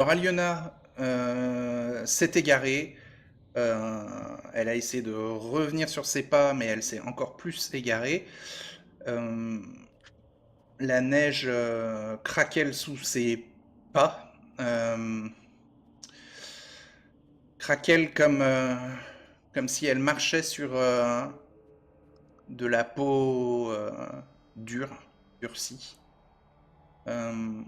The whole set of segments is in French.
Alors Aliona s'est égarée. Elle a essayé de revenir sur ses pas, mais elle s'est encore plus égarée. Euh, la neige craquelle sous ses pas. Craquelle comme si elle marchait sur de la peau dure, durcie. Euh,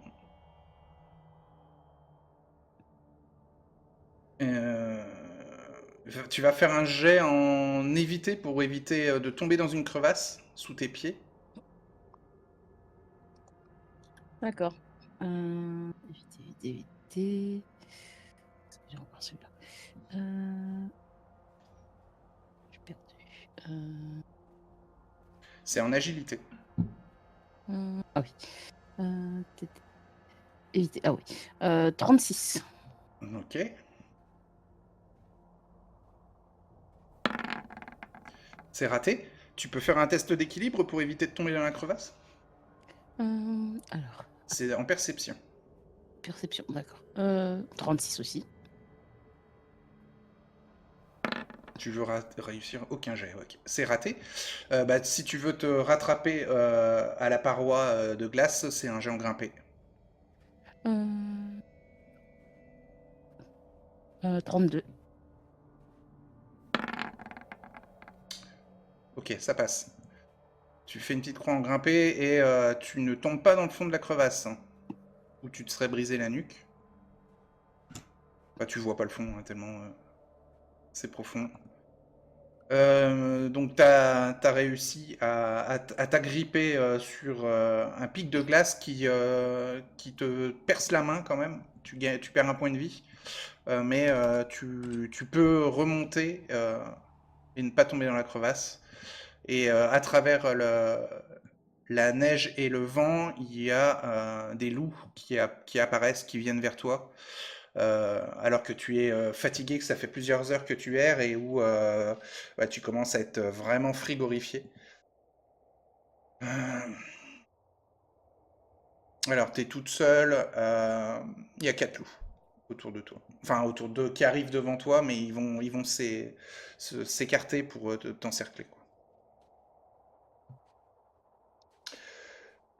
euh, Tu vas faire un jet en éviter pour éviter de tomber dans une crevasse sous tes pieds. D'accord. Éviter. J'ai encore celui-là. J'ai perdu. C'est en agilité. Ah oui. Éviter. Ah oui. 36. Ok. C'est raté. Tu peux faire un test d'équilibre pour éviter de tomber dans la crevasse. Alors, C'est en perception. perception, d'accord. 36 aussi. Tu veux réussir aucun jet. Ok. C'est raté. Si tu veux te rattraper à la paroi de glace, c'est un jet en grimpé. Euh, 32. Ok, ça passe. Tu fais une petite croix en grimpé et tu ne tombes pas dans le fond de la crevasse, hein, où tu te serais brisé la nuque. Bah, tu vois pas le fond, hein, tellement c'est profond. Donc, tu as réussi à t'agripper sur un pic de glace qui te perce la main quand même. Tu perds un point de vie, mais tu peux remonter et ne pas tomber dans la crevasse. Et à travers la neige et le vent, il y a des loups qui apparaissent, qui viennent vers toi, alors que tu es fatigué, que ça fait plusieurs heures que tu erres et où tu commences à être vraiment frigorifié. Euh, alors, tu es toute seule, il y a quatre loups autour de toi. Enfin, autour d'eux, qui arrivent devant toi, mais ils vont s'écarter pour t'encercler, quoi.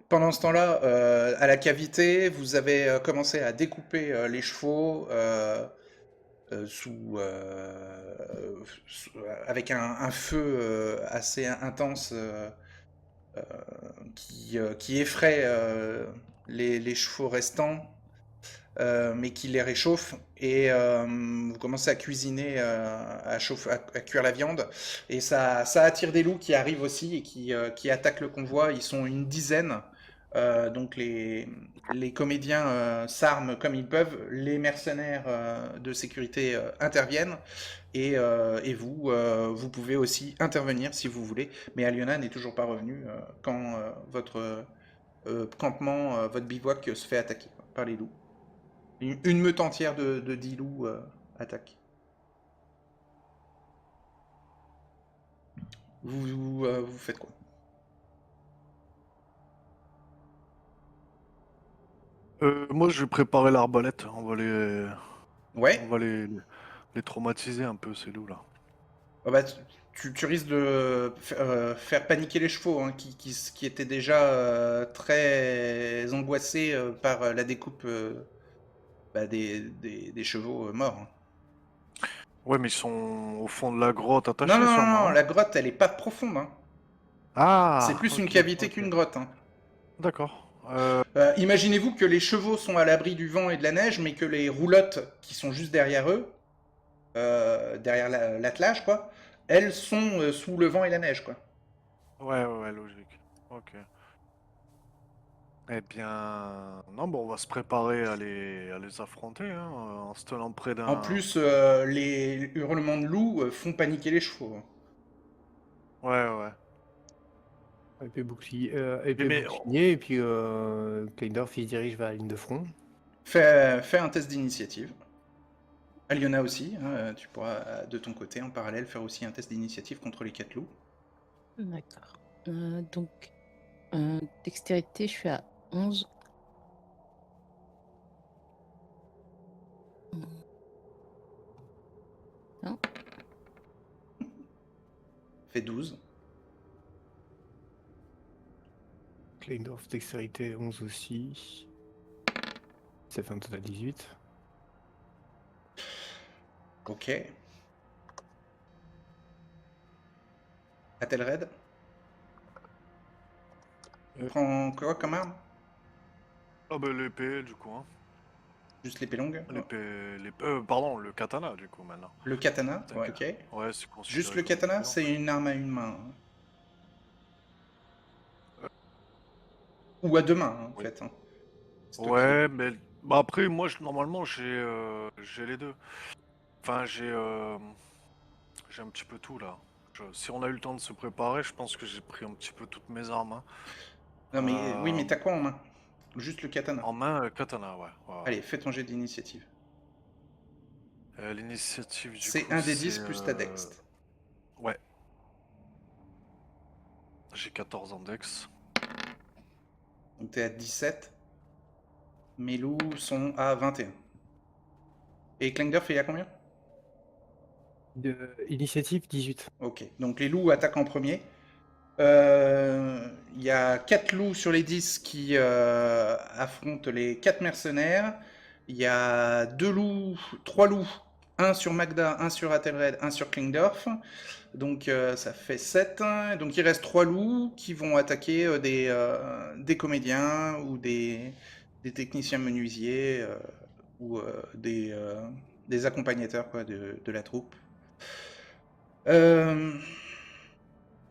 Pendant ce temps-là, à la cavité, vous avez commencé à découper les chevaux avec un feu assez intense qui effraie les chevaux restants, mais qui les réchauffe. Et vous commencez à cuisiner, à cuire la viande. Et ça attire des loups qui arrivent aussi et qui attaquent le convoi. Ils sont une dizaine. Donc les comédiens s'arment comme ils peuvent, les mercenaires de sécurité interviennent, et vous pouvez aussi intervenir si vous voulez. Mais Aliona n'est toujours pas revenue quand votre campement, votre bivouac se fait attaquer par les loups. Une meute entière de 10 loups attaque. Vous faites quoi? Moi, je vais préparer l'arbalète. On Ouais. va les traumatiser un peu, ces loups-là. Ah bah, tu risques de faire paniquer les chevaux, hein, qui étaient déjà très angoissés par la découpe des chevaux morts, hein. Ouais, mais ils sont au fond de la grotte, Non, attachés non, non, sûrement, non, non? la grotte, elle est pas profonde, hein. C'est Ah, plus une ok, cavité ok. qu'une grotte, hein. D'accord. Imaginez-vous que les chevaux sont à l'abri du vent et de la neige, mais que les roulottes qui sont juste derrière eux, derrière l'attelage, quoi, elles sont sous le vent et la neige, quoi. Ouais, ouais, ouais, logique. Ok. Eh bien, non, bon, on va se préparer à les affronter, hein, en se tenant près En d'un. plus, les hurlements de loups font paniquer les chevaux, hein. Ouais, ouais. Épée Mais bouclier, et puis Kleindorf il se dirige vers la ligne de front. Fais un test d'initiative. Aliona aussi, hein, tu pourras de ton côté en parallèle faire aussi un test d'initiative contre les quatre loups. D'accord. Donc, dextérité, je suis à 11. fait 12. Kleindorf, dextérité 11 aussi. Ça fait un total 18. Ok. Athelred. Prends quoi comme arme? Ah bah l'épée du coup, hein. Juste l'épée longue? Pardon, le katana du coup maintenant. Le katana? C'est un Ouais, ka- ok. Ouais, c'est Juste considéré le comme une katana, épée en c'est fait. une arme à une main, hein. Ou à deux mains, hein, en Oui. fait, hein. C'est toi qui... Ouais, mais bah après moi normalement j'ai les deux. Enfin j'ai un petit peu tout là. Si on a eu le temps de se préparer, je pense que j'ai pris un petit peu toutes mes armes, hein. Non mais oui, mais Euh, t'as quoi en main? Juste le katana. En main, katana, ouais. Allez, fais ton jet d'initiative. L'initiative du C'est coup un des c'est 10 plus ta dex. ouais. J'ai 14 en dex. Donc t'es à 17. Mes loups sont à 21. Et Klingdorf, il est à combien? Initiative 18. Ok, donc les loups attaquent en premier. Il y a 4 loups sur les 10 qui affrontent les 4 mercenaires. Il y a 2 loups, 3 loups, un sur Magda, un sur Athelred, un sur Klingdorf. Donc ça fait 7. Donc il reste 3 loups qui vont attaquer des comédiens ou des techniciens menuisiers ou des accompagnateurs quoi, de la troupe.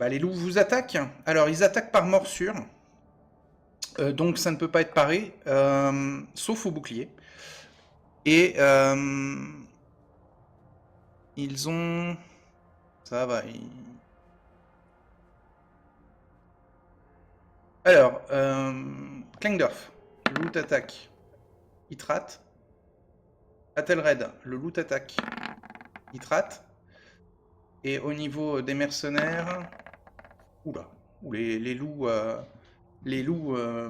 Bah, les loups vous attaquent. Alors ils attaquent par morsure. Donc ça ne peut pas être paré, sauf au bouclier. Et ils ont... Ça va. Alors, Klingdorf, le loup t'attaque. Il te rate. Athelred, le loup t'attaque. Il te rate. Et au niveau des mercenaires... Oula. Les loups,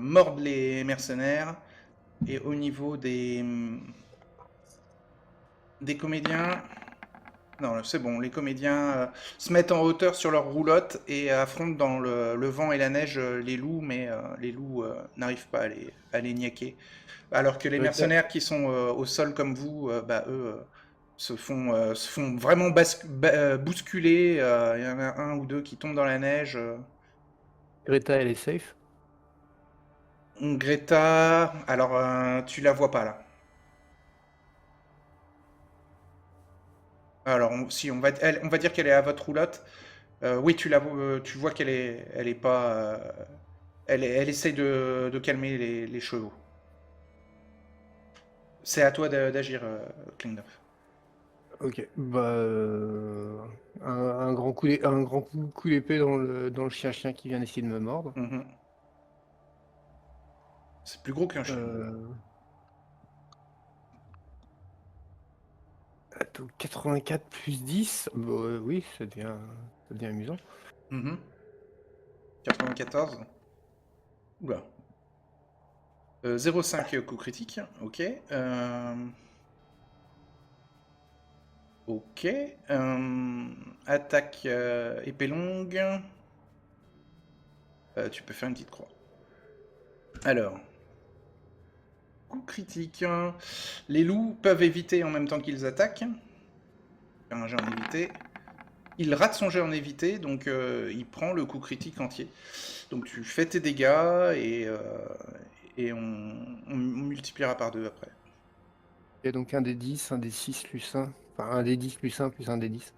mordent les mercenaires. Et au niveau des comédiens... Non, c'est bon, les comédiens se mettent en hauteur sur leur roulotte et affrontent dans le vent et la neige les loups, mais les loups n'arrivent pas à les niaquer. Alors que les mercenaires qui sont au sol comme vous, bah, eux, se font vraiment bousculer. Il y en a un ou deux qui tombent dans la neige. Greta, elle est safe. Greta, alors tu la vois pas là. Alors, si on va dire qu'elle est à votre roulotte. Oui, tu vois elle est pas, elle essaye de calmer les chevaux. C'est à toi d'agir, Klingdorf. Ok. Bah, un grand coup d'épée dans le chien qui vient d'essayer de me mordre. Mhm. C'est plus gros qu'un chien. Attends, 84 plus 10. Bah, oui, ça devient amusant. 94. Oula. 0,5 coup critique. Ok. Ok. Attaque épée longue. Tu peux faire une petite croix. Alors. Coup critique. Les loups peuvent éviter en même temps qu'ils attaquent. Faire un jet en évité. Il rate son jet en évité, donc il prend le coup critique entier. Donc tu fais tes dégâts et on multipliera par 2 après. Il y a donc un des 10, un des 6 plus 1. Enfin, un des 10 plus 1 plus un des 10.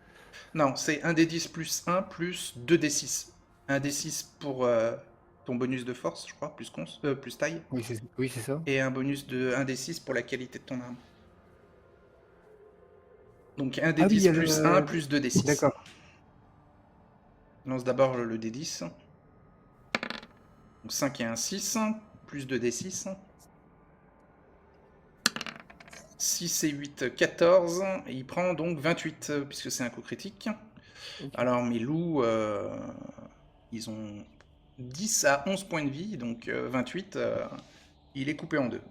Non, c'est 1 des 10 plus 1 plus 2 des 6. 1 des 6 pour ton bonus de force, je crois, plus taille. Oui, c'est ça. Et un bonus de 1 des 6 pour la qualité de ton arme. Donc 1 des Ah oui, 10 plus 1 plus 2 des 6. D'accord. Lance d'abord le D10. Donc 5 et un 6, plus 2 D6. 6 et 8, 14. Et il prend donc 28, puisque c'est un coup critique. Ok. Alors mes loups, ils ont 10 à 11 points de vie, donc 28, il est coupé en deux.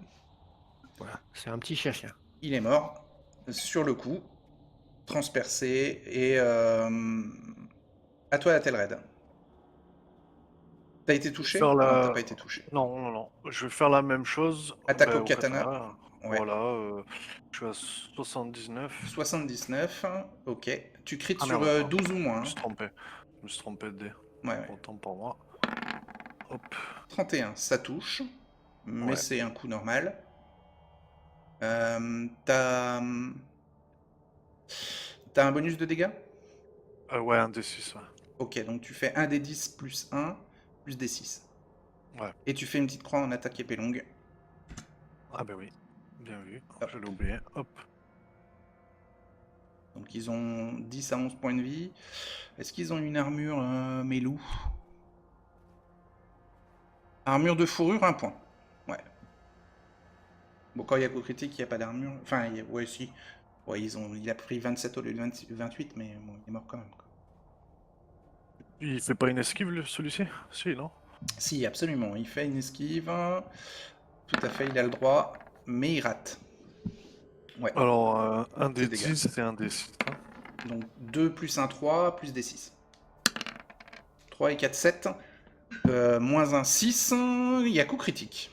Voilà, c'est un petit chien. Il est mort, sur le coup, transpercé, et À toi, Athelred. T'as été touché? Faire Non, t'as la... pas été touché. Non, non, non. Je vais faire la même chose Attaque au au katana. katana. Ouais. Voilà. Je suis à 79. 79. Ok. Tu crites Ah sur merde, attends. 12 ou Je moins. me suis trompé. Je me suis trompé de dé. Ouais, ouais. Autant pour moi. Hop. 31, ça touche. Mais Ouais. c'est un coup normal. T'as... T'as un bonus de dégâts? Ouais, un D6, ouais. Ok, donc tu fais 1 des 10 plus 1 plus des 6. Ouais. Et tu fais une petite croix en attaque épée longue. Ah bah oui. Bien vu. Hop. Je l'ai oublié. Hop. Donc ils ont 10 à 11 points de vie. Est-ce qu'ils ont une armure, mes loups? Armure de fourrure, 1 point. Ouais. Bon, quand il y a coup critique, il n'y a pas d'armure. Enfin, ouais, si. Ouais, il a pris 27 au lieu de 28, mais bon, il est mort quand même, quoi. Il fait pas une esquive, celui-ci? Si, non? Si, absolument. Il fait une esquive. Tout à fait, il a le droit. Mais il rate. Ouais. Alors, un C'est des dégâts. 10 et un des 6. Donc 2 plus 1, 3, plus des 6. 3 et 4, 7. Moins 1, 6. Il y a coup critique.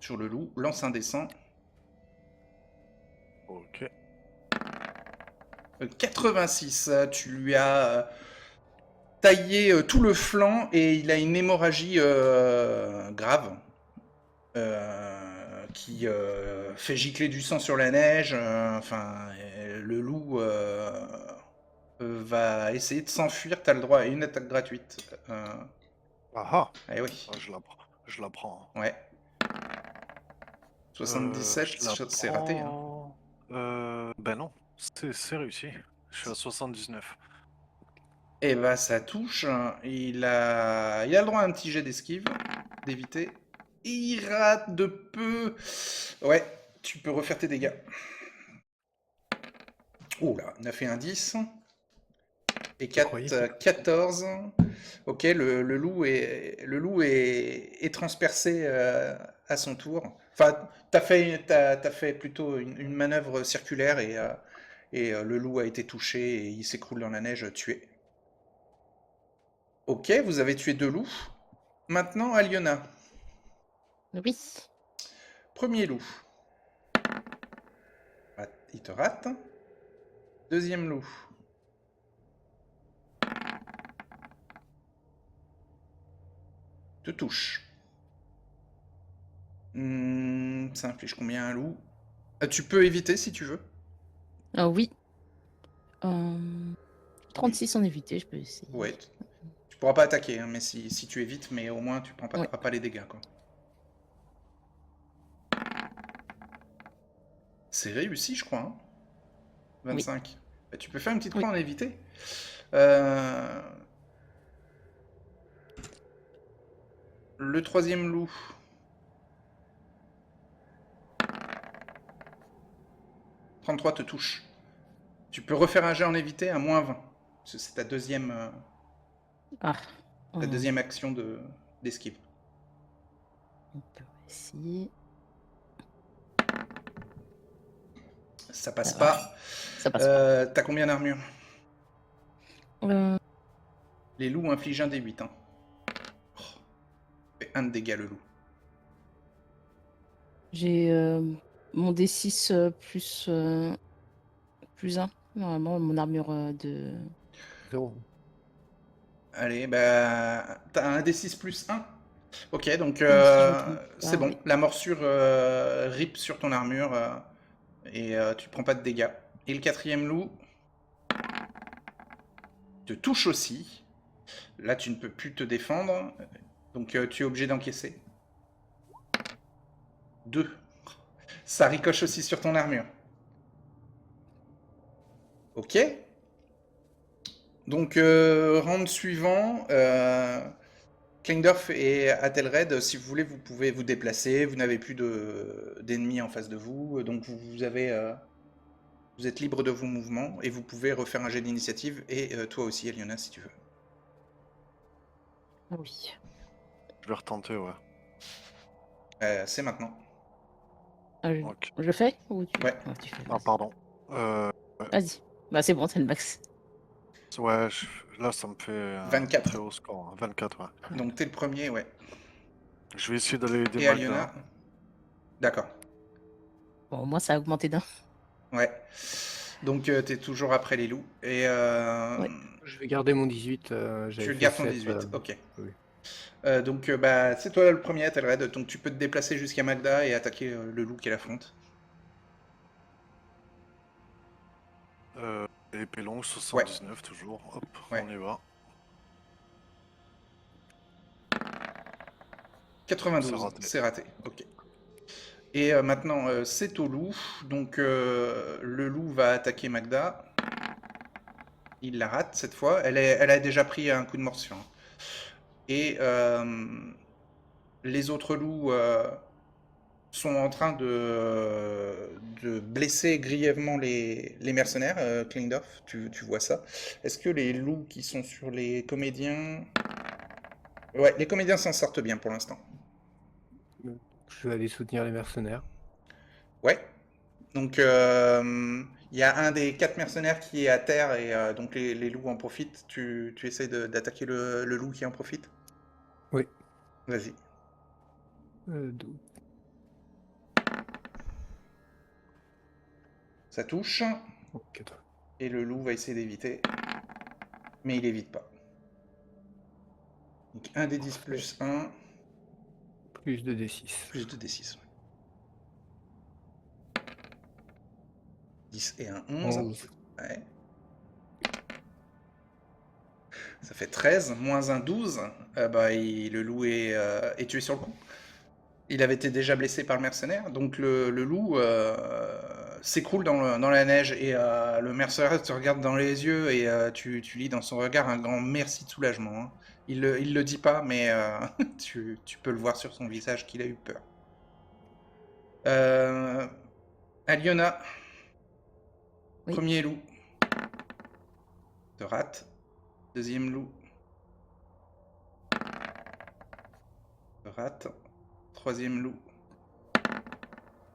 Sur le loup, lance un dessin. Ok. 86. Tu lui as taillé tout le flanc et il a une hémorragie grave. Qui fait gicler du sang sur la neige. Enfin, le loup va essayer de s'enfuir. T'as le droit à une attaque gratuite. Ah ah! Eh oui. Ah, je la prends. Ouais. Je 77, la c'est raté. Hein. prends. Ben non, c'est réussi. Je suis à 79. Et bah ça touche. Il a le droit à un petit jet d'esquive, d'éviter. Il rate de peu. Ouais, tu peux refaire tes dégâts. Oh là, il a fait un 10. Et 4, 14. Ok, le loup est transpercé à son tour. Enfin, t'as fait plutôt une manœuvre circulaire et le loup a été touché et il s'écroule dans la neige, tué. Ok, vous avez tué 2 loups. Maintenant, Aliona. Oui. Premier loup. Il te rate. Deuxième loup. Te touche. Ça inflige combien un loup? Tu peux éviter si tu veux. Ah oui. 36 en évité, je peux essayer. Ouais. Tu pourras pas attaquer, hein, mais si tu évites, mais au moins tu prends pas, Ouais. pas les dégâts, quoi. C'est réussi, je crois. Hein. 25. Oui. Bah, tu peux faire une petite croix en éviter. Le troisième loup. « 33 te touche. Tu peux refaire un jet en éviter à moins 20. C'est ta deuxième, deuxième action d'esquive. On peut essayer. Ça passe pas. Ça passe pas. T'as combien d'armure? Euh, Les loups infligent un des 8. Hein. Oh. Fait 1 de dégâts le loup. J'ai mon D6 plus 1. Normalement, mon armure de... 0. Allez, bah... T'as un D6 plus 1. Ok, donc Si je me trompe pas, c'est bon. oui. La morsure rip sur ton armure et tu prends pas de dégâts. Et le quatrième loup te touche aussi. Là, tu ne peux plus te défendre. Donc tu es obligé d'encaisser. 2. Ça ricoche aussi sur ton armure. Ok. Donc, round suivant. Klingdorf et Athelred, si vous voulez, vous pouvez vous déplacer. Vous n'avez plus d'ennemis en face de vous. Donc, vous êtes libre de vos mouvements. Et vous pouvez refaire un jet d'initiative. Et toi aussi, Aliona, si tu veux. Ah oui. Je vais retenter, ouais. C'est maintenant. Ok. Je le fais ou tu... Ouais. tu fais, Ah, pardon. vas-y. Bah c'est bon, c'est le max. Ouais, là, ça me fait un 24. très haut score. 24, ouais. Donc t'es le premier, ouais. Je vais essayer d'aller aider Et Magda. Aliona? D'accord. Bon, moi, ça a augmenté d'un. Ouais. Donc t'es toujours après les loups. Et Ouais. Je vais garder mon 18. J'avais tu fait gardes ton 7, 18, ok. oui. Donc bah, c'est toi le premier, Ethelred. Donc tu peux te déplacer jusqu'à Magda et attaquer le loup qui l'affronte. Épée longue, 79, toujours. Hop, Ouais. on y va. 92, c'est raté. Ok. Et maintenant, c'est au loup. Donc le loup va attaquer Magda. Il la rate cette fois. Elle a déjà pris un coup de morsure. Hein. Et les autres loups sont en train de blesser grièvement les mercenaires. Klingdorf, tu vois ça. Est-ce que les loups qui sont sur les comédiens... Ouais, les comédiens s'en sortent bien pour l'instant. Je vais aller soutenir les mercenaires. Ouais. Donc, il y a un des 4 mercenaires qui est à terre et donc les loups en profitent. Tu essaies d'attaquer le loup qui en profite? Oui. Vas-y. 12. Ça touche. Oh, 4. Et le loup va essayer d'éviter. Mais il évite pas. Donc 1 des 10 plus 1. Plus 2 des 6. Plus 2 des 6. 10 et un 11. 11. Ouais. Ça fait 13. Moins un 12. Bah, le loup est tué sur le coup. Il avait été déjà blessé par le mercenaire. Donc le loup s'écroule dans la neige. Et le mercenaire te regarde dans les yeux. Et tu lis dans son regard un grand merci de soulagement. Hein. Il le dit pas, mais tu peux le voir sur son visage qu'il a eu peur. Aliona. Oui. Premier loup. Te rate. Deuxième loup. Te rate. Troisième loup.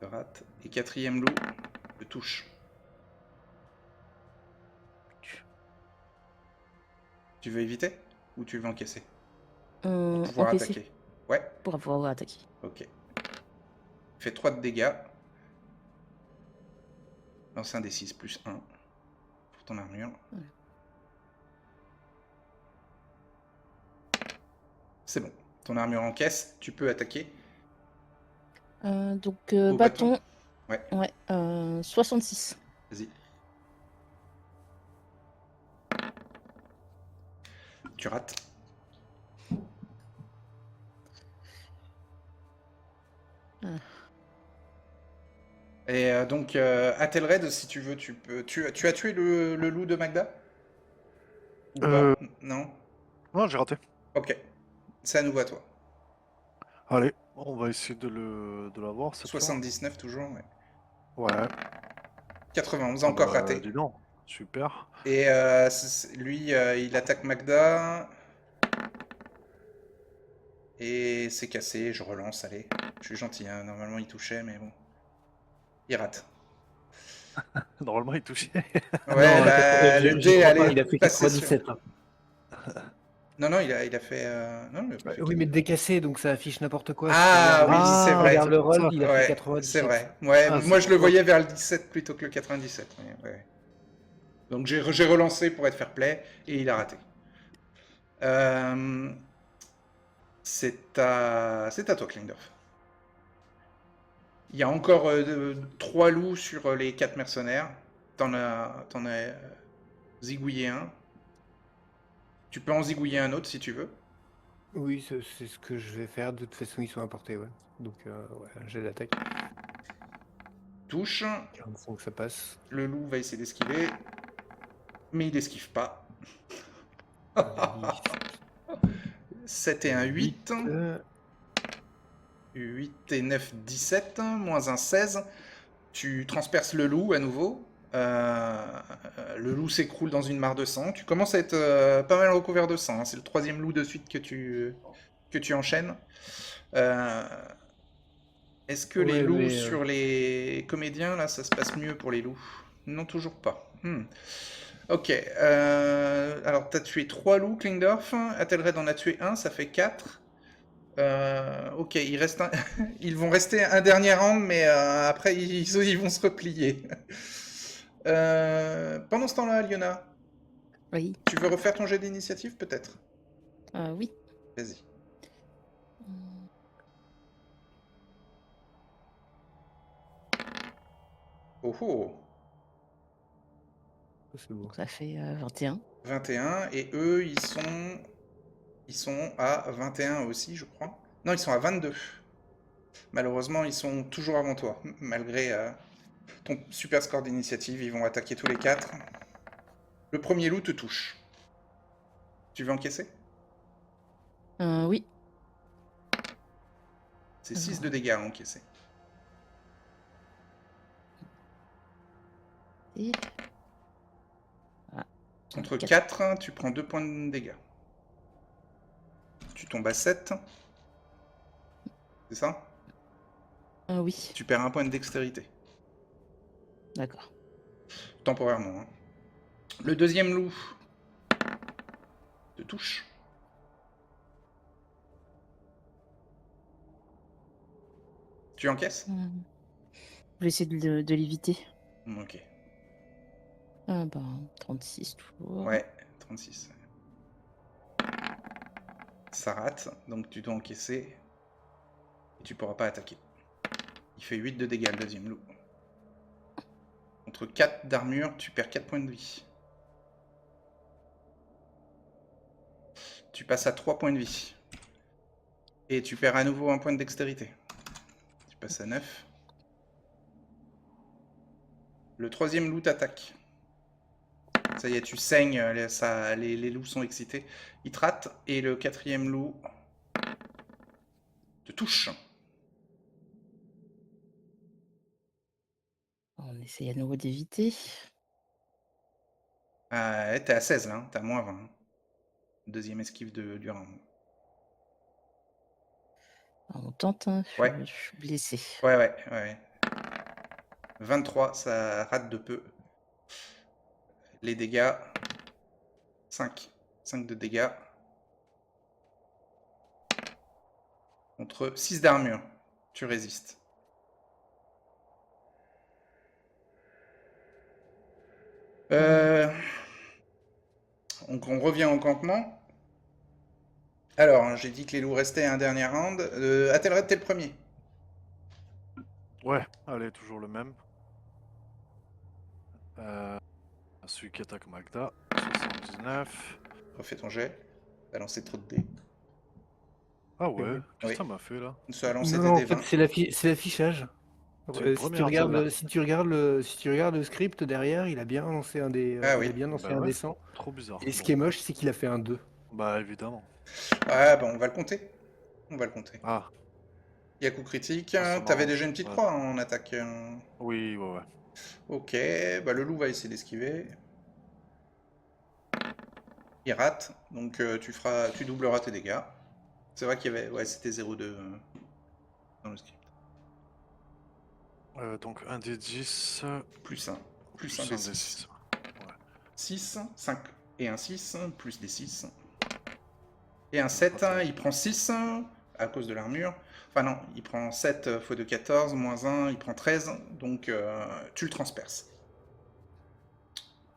Te rate. Et quatrième loup. Te touche. Tu veux éviter? Ou tu veux encaisser? Pour pouvoir Encaisser. attaquer. Ouais. Pour pouvoir attaquer. Ok. Fais 3 de dégâts. Lance un des 6 plus 1. Pour ton armure. Ouais. C'est bon. Ton armure encaisse. Tu peux attaquer. Donc, Au bâton. Ouais. Ouais. 66. Vas-y. Tu rates. Ah. Et donc, Athelred, si tu veux, tu peux. Tu as tué le loup de Magda? Ou pas? Non? Non, j'ai raté. Ok. C'est à nouveau à toi. Allez, on va essayer de l'avoir cette 79 toujours, ouais. fois. Ouais. 91, encore raté. Dis donc, super. Et lui, il attaque Magda. Et c'est cassé, je relance, allez. Je suis gentil, hein. Normalement il touchait, mais bon. Il rate. Normalement, il touchait. Ouais, Non, bah, le dé, il allez, a fait passer 97. sur... Non, il a fait... Non, il a pas fait Oui, mais décassé, donc ça affiche n'importe quoi. Ah oui, c'est vrai. Regarde le roll, il a fait Ouais, 97. c'est vrai. Ouais, Ah, moi c'est je le pour voyais vers le 17 plutôt que le 97. Ouais. Donc j'ai relancé pour être fair play et il a raté. C'est à toi, Klingdorf. Il y a encore 3 loups sur les 4 mercenaires. T'en as zigouillé un. Tu peux en zigouiller un autre si tu veux. Oui, c'est ce que je vais faire. De toute façon, ils sont importés, ouais. Donc, ouais, j'ai l'attaque. Touche. 45, ça passe. Le loup va essayer d'esquiver. Mais il esquive pas. 7 et un 8. 8 et 9, 17. Moins un 16. Tu transperces le loup à nouveau. Le loup s'écroule dans une mare de sang. Tu commences à être pas mal recouvert de sang. Hein. C'est le 3e loup de suite que tu enchaînes. Est-ce que les loups sur les comédiens, là, ça se passe mieux pour les loups? Non, toujours pas. Ok, alors t'as tué 3 loups, Klingdorf. Athelred en a tué un, ça fait 4. Ok, il reste ils vont rester un dernier round, mais après ils vont se replier. Pendant ce temps-là, Liona, Oui. tu veux refaire ton jet d'initiative peut-être? Oui. Vas-y. Hum, Oh oh, Ça, c'est beau. Donc ça fait 21. 21, et eux ils sont à 21 aussi, je crois. Non, ils sont à 22. Malheureusement, ils sont toujours avant toi, malgré ton super score d'initiative. Ils vont attaquer tous les 4. Le premier loup te touche. Tu veux encaisser? Oui. C'est 6 de Alors, dégâts à encaisser. et... Ah, Contre 4. 4, tu prends 2 points de dégâts. Tu tombes à 7. C'est ça? Oui. Tu perds un point de dextérité. D'accord. Temporairement. Hein. Le deuxième loup te touche. Tu encaisses? Je vais essayer de l'éviter. Ok. 36 toujours. Ouais, 36. Ça rate, donc tu dois encaisser. Et tu pourras pas attaquer. Il fait 8 de dégâts le deuxième loup. Contre 4 d'armure, tu perds 4 points de vie. Tu passes à 3 points de vie. Et tu perds à nouveau un point de dextérité. Tu passes à 9. Le troisième loup t'attaque. Ça y est, tu saignes, les loups sont excités. Ils te ratent, et le quatrième loup te touche. On essaye à nouveau d'éviter. Ouais, t'es à 16 là, hein. T'as moins 20. Hein. Deuxième esquive du round. On tente, hein. Ouais. Je suis blessé. Ouais. 23, ça rate de peu. Les dégâts, 5. 5 de dégâts. Contre 6 d'armure. Tu résistes. Donc on revient au campement. Alors, hein, j'ai dit que les loups restaient un dernier round. Athelred, t'es le premier. Ouais, allez, toujours le même. Celui qui attaque Magda, 79. Refais ton jet. T'as lancé trop de dés. Ah ouais, Oui. qu'est-ce Oui. que ça m'a fait là? Ça a lancé Non, des en dés fait, 20. c'est l'affichage. C'est une Si tu première regardes celle-là. si tu regardes le script derrière, il a bien lancé un des, Ah il oui. a bien lancé Bah un ouais, des 100. trop bizarre. Et ce Bon, qui est moche, c'est qu'il a fait un 2. bah évidemment. Ah, bah on va le compter. On va le compter. Ah, Il y a coup critique. ça T'avais déjà m'arrange. une petite Ouais. croix en attaque. Oui, ouais. Ok, bah le loup va essayer d'esquiver. Il rate, donc tu doubleras tes dégâts. C'est vrai qu'il y avait, ouais, c'était 0,2 dans le script. Donc un des 10, Plus 1. Plus plus 1 un des des 6. 6. 6, 5 et un 6, plus des 6. Et un 7, il prend 6 à cause de l'armure. Enfin non, il prend 7 x 2, 14, moins 1, il prend 13, donc tu le transperces.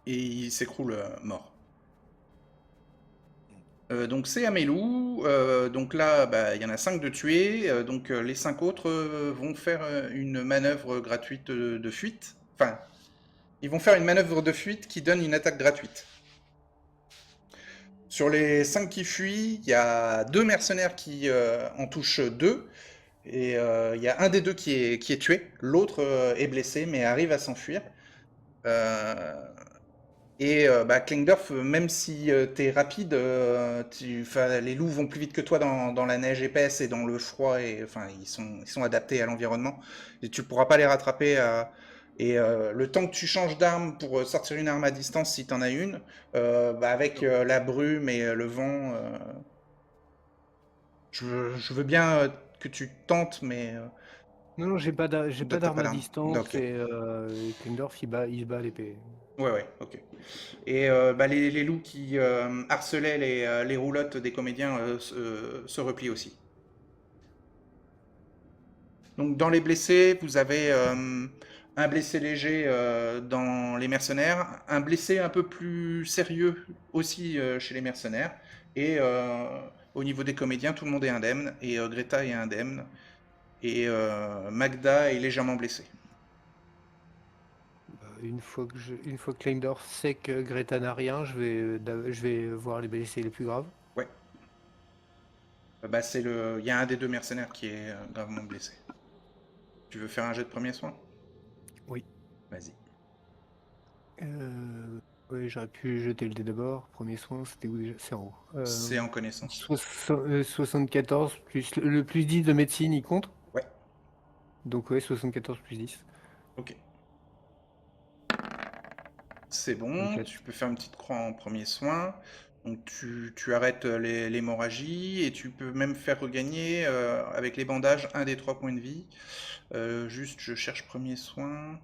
Et il s'écroule mort. Donc c'est à mes loups, donc là bah, il y en a 5 de tués, donc les 5 autres vont faire une manœuvre gratuite de fuite. Enfin, ils vont faire une manœuvre de fuite qui donne une attaque gratuite. Sur les 5 qui fuient, il y a 2 mercenaires qui en touchent 2, et il y a un des 2 qui est tué, l'autre est blessé mais arrive à s'enfuir. Et bah, Klingdorf, même si t'es rapide, les loups vont plus vite que toi dans la neige épaisse et dans le froid, et enfin ils sont adaptés à l'environnement. Et tu pourras pas les rattraper. Et le temps que tu changes d'arme pour sortir une arme à distance, si t'en as une, bah, avec la brume et le vent, je veux bien que tu tentes, mais Non, j'ai pas t'as d'arme pas à d'arme. distance Ok. et Klingdorf il se bat à l'épée. Ouais, ok. Et les loups qui harcelaient les roulottes des comédiens se replient aussi. Donc dans les blessés, vous avez un blessé léger dans les mercenaires, un blessé un peu plus sérieux aussi chez les mercenaires, et au niveau des comédiens, tout le monde est indemne, et Greta est indemne, et Magda est légèrement blessée. Une fois que Kleindorf sait que Greta n'a rien, je vais voir les blessés les plus graves. Ouais. Il y a un des deux mercenaires qui est gravement blessé. Tu veux faire un jet de premier soin? Oui. Vas-y. Ouais, j'aurais pu jeter le dé d'abord. Premier soin, c'était où déjà? C'est en haut. C'est en connaissance. 74 plus le plus 10 de médecine, il compte? Ouais, Donc ouais, 74 plus 10. ok. C'est bon, 24. tu peux faire une petite croix en premier soin. Donc tu arrêtes l'hémorragie et tu peux même faire regagner avec les bandages un des 3 points de vie. Juste, je cherche premier soin.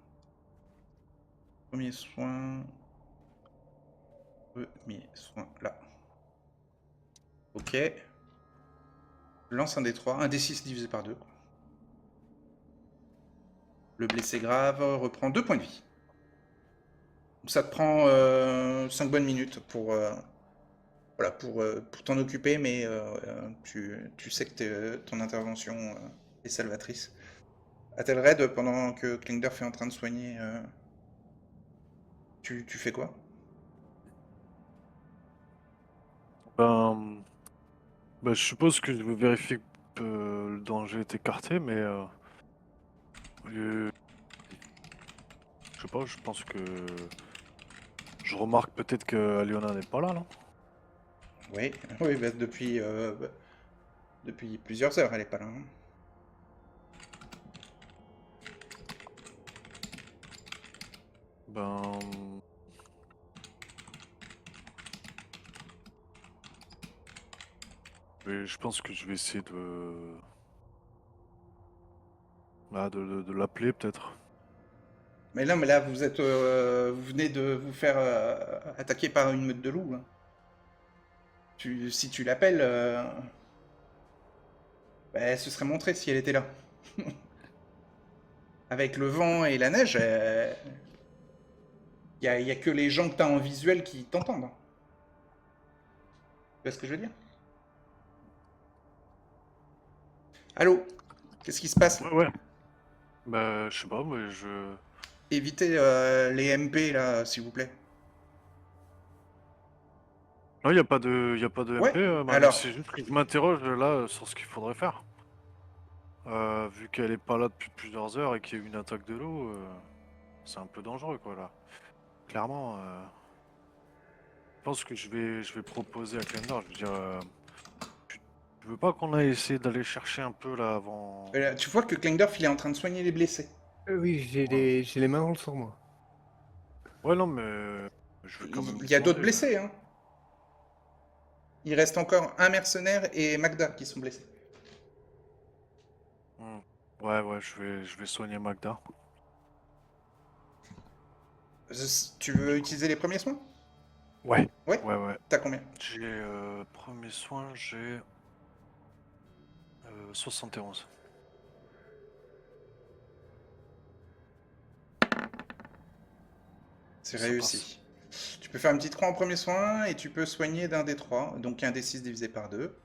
Premier soin. Premier soin, là. Ok. Lance un des 3, un des 6 divisé par 2. Le blessé grave reprend 2 points de vie. Ça te prend 5 bonnes minutes voilà, pour t'en occuper, mais tu sais que ton intervention est salvatrice. Athelred, pendant que Klingdorf est en train de soigner, tu fais quoi? Ben, je suppose que je vais vérifier que le danger est écarté, mais je sais pas, je pense que je remarque peut-être que Aliona n'est pas là, non? Oui, oui, depuis plusieurs heures, elle est pas là, hein. Ben, je pense que je vais essayer de l'appeler peut-être. Mais là, vous venez de vous faire attaquer par une meute de loups, hein. Si tu l'appelles, elle se serait montrée si elle était là. Avec le vent et la neige, y a que les gens que t'as en visuel qui t'entendent, hein. Tu vois ce que je veux dire? Allô? Qu'est-ce qui se passe? Ouais, ouais. Bah, je sais pas, mais je. Évitez les MP là, s'il vous plaît. Non, y a pas de Ouais, MP, Marie. alors, C'est juste que je m'interroge là sur ce qu'il faudrait faire. Vu qu'elle est pas là depuis plusieurs heures et qu'il y a eu une attaque de l'eau, c'est un peu dangereux quoi là. Clairement, je pense que je vais proposer à Clendor, je veux dire, tu veux pas qu'on aille essayer d'aller chercher un peu là avant. tu vois que Klingdorf il est en train de soigner les blessés. Oui, Ouais, j'ai les mains dans le sang, moi. ouais, non, mais je vais quand même Il lui y a d'autres demander. blessés, hein. Il reste encore un mercenaire et Magda qui sont blessés. Hmm. Ouais, ouais, je vais soigner Magda. Tu veux utiliser les premiers soins? Ouais, Ouais. ouais, ouais. T'as combien? J'ai premier soin, j'ai 71. C'est Ça passe. réussi. Tu peux faire une petite croix en premier soin et tu peux soigner d'un des 3, donc un des 6 divisé par 2.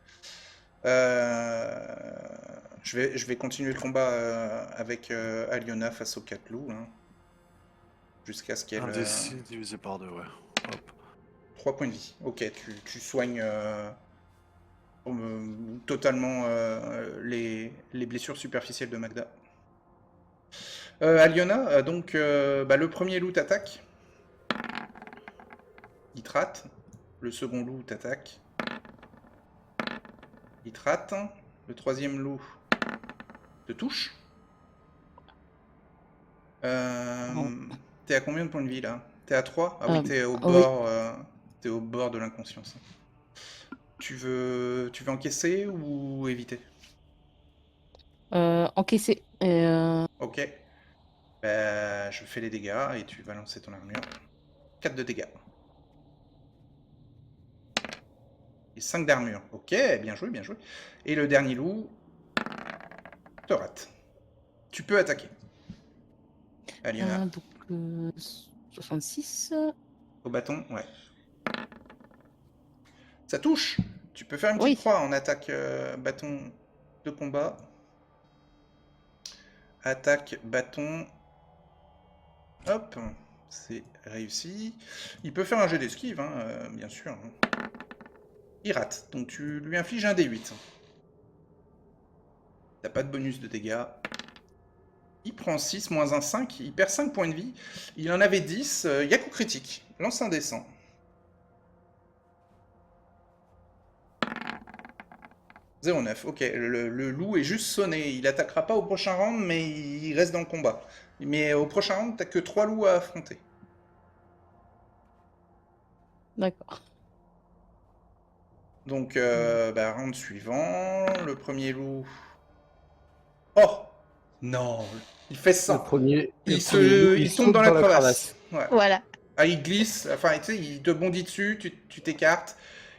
Je vais continuer le combat avec Aliona face aux 4 loups, hein, jusqu'à ce qu'elle... Un des 6 divisé par 2, ouais. Hop. 3 points de vie. Ok, tu soignes totalement les blessures superficielles de Magda. Aliona, donc le premier loup t'attaque. Il te rate. Le second loup t'attaque. Il te rate. Le troisième loup te touche. Bon. T'es à combien de points de vie là? T'es à 3? Ah oui, t'es au Oui. bord, t'es au bord de l'inconscience. Tu veux encaisser ou éviter? Encaissé. Ok. Bah, je fais les dégâts et tu vas lancer ton armure. 4 de dégâts. Et 5 d'armure. Ok, bien joué, bien joué. Et le dernier loup te rate. Tu peux attaquer. Aliona, Donc 66. au bâton, ouais. Ça touche. Tu peux faire une petite Oui. croix en attaque bâton de combat. Attaque bâton. Hop, c'est réussi. Il peut faire un jet d'esquive, hein, bien sûr. Il rate, donc tu lui infliges un D8. T'as pas de bonus de dégâts. Il prend 6, moins un 5, il perd 5 points de vie. Il en avait 10, il y a coup critique. Lance un D100. 09, ok. Le loup est juste sonné. Il attaquera pas au prochain round, mais il reste dans le combat. Mais au prochain round, t'as que 3 loups à affronter. D'accord. Donc, round suivant. Le premier loup. Oh non, il fait Le 100. premier, Il tombe dans la crevasse. Ouais. Voilà. Ah, il glisse, enfin, tu sais, il te bondit dessus, tu t'écartes.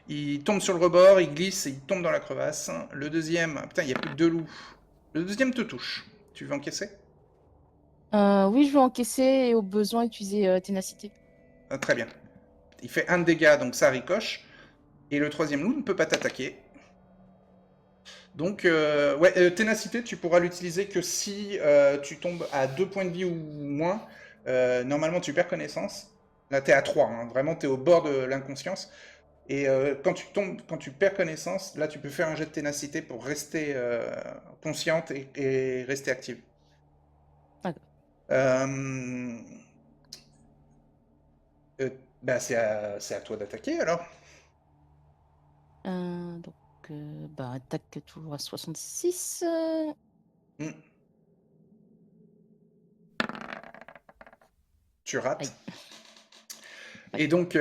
Il tombe sur le rebord, il glisse et il tombe dans la crevasse. Le deuxième, putain, il n'y a plus que 2 loups. Le deuxième te touche. Tu veux encaisser? Oui, je vais encaisser et au besoin utiliser ténacité. Ah, très bien. Il fait 1 de dégâts, donc ça ricoche. Et le troisième loup ne peut pas t'attaquer. Donc, ténacité, tu pourras l'utiliser que si tu tombes à 2 points de vie ou moins. Normalement, tu perds connaissance. Là, t'es à 3, hein. Vraiment, t'es au bord de l'inconscience. Et quand tu perds connaissance, là, tu peux faire un jet de ténacité pour rester consciente et rester active. D'accord. Euh, c'est à toi d'attaquer, alors. Donc, attaque toujours à 66. Hmm. Tu rates. Aïe. Et donc,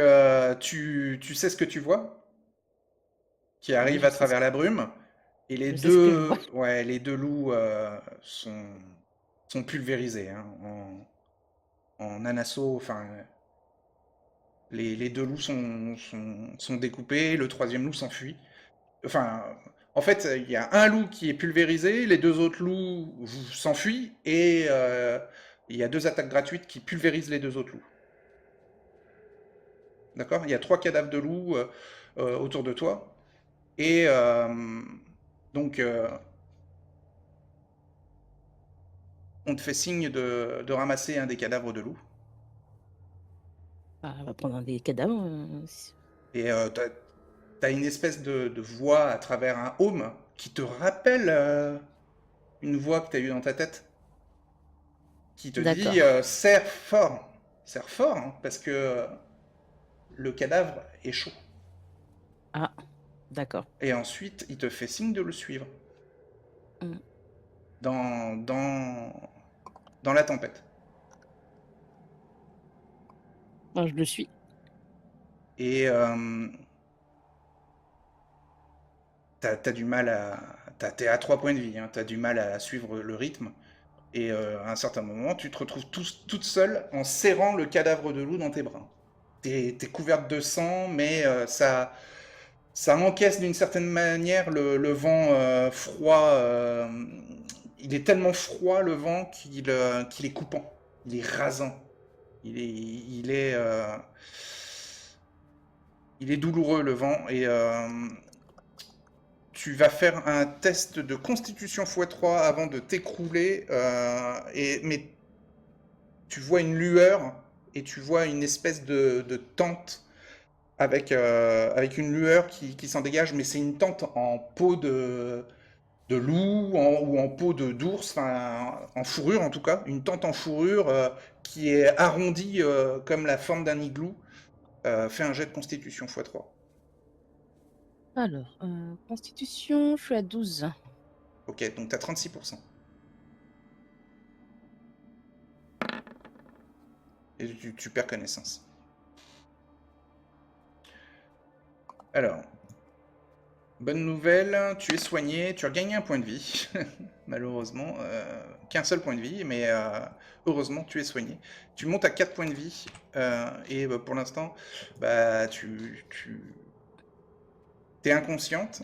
tu sais ce que tu vois, qui Oui, arrive je à sais travers la brume. Et Je sais ce que je vois. les deux loups sont pulvérisés, hein, en un assaut. Enfin, les deux loups sont découpés, le troisième loup s'enfuit. Enfin, en fait, il y a un loup qui est pulvérisé, les deux autres loups s'enfuient, et il y a 2 attaques gratuites qui pulvérisent les 2 autres loups. D'accord? Il y a 3 cadavres de loups autour de toi. Et donc, on te fait signe de ramasser un des cadavres de loup. On va prendre un des cadavres. Et t'as une espèce de voix à travers un home qui te rappelle une voix que t'as eue dans ta tête, qui te dit D'accord. serre fort. Serre fort, hein, parce que le cadavre est chaud. Ah, d'accord. Et ensuite, il te fait signe de le suivre Mm. dans la tempête. Je le suis. Et t'as du mal à... T'es à 3 points de vie, hein, t'as du mal à suivre le rythme. Et à un certain moment, tu te retrouves toute seule en serrant le cadavre de loup dans tes bras. T'es couverte de sang, mais ça encaisse d'une certaine manière le vent froid. Il est tellement froid, le vent, qu'il est coupant. Il est rasant. Il est douloureux, le vent. Et tu vas faire un test de constitution x3 avant de t'écrouler. Mais tu vois une lueur et tu vois une espèce de tente avec une lueur qui s'en dégage, mais c'est une tente en peau de loup ou en peau d'ours, enfin en fourrure en tout cas, une tente en fourrure qui est arrondie comme la forme d'un igloo. Fais un jet de constitution x3. Alors, constitution, je suis à 12. Ok, donc t'as 36%. Et tu perds connaissance. Alors, Bonne nouvelle, tu es soigné, tu as gagné un point de vie. Malheureusement, qu'un seul point de vie, mais heureusement tu es soigné. Tu montes à 4 points de vie, et pour l'instant, bah, tu es inconsciente.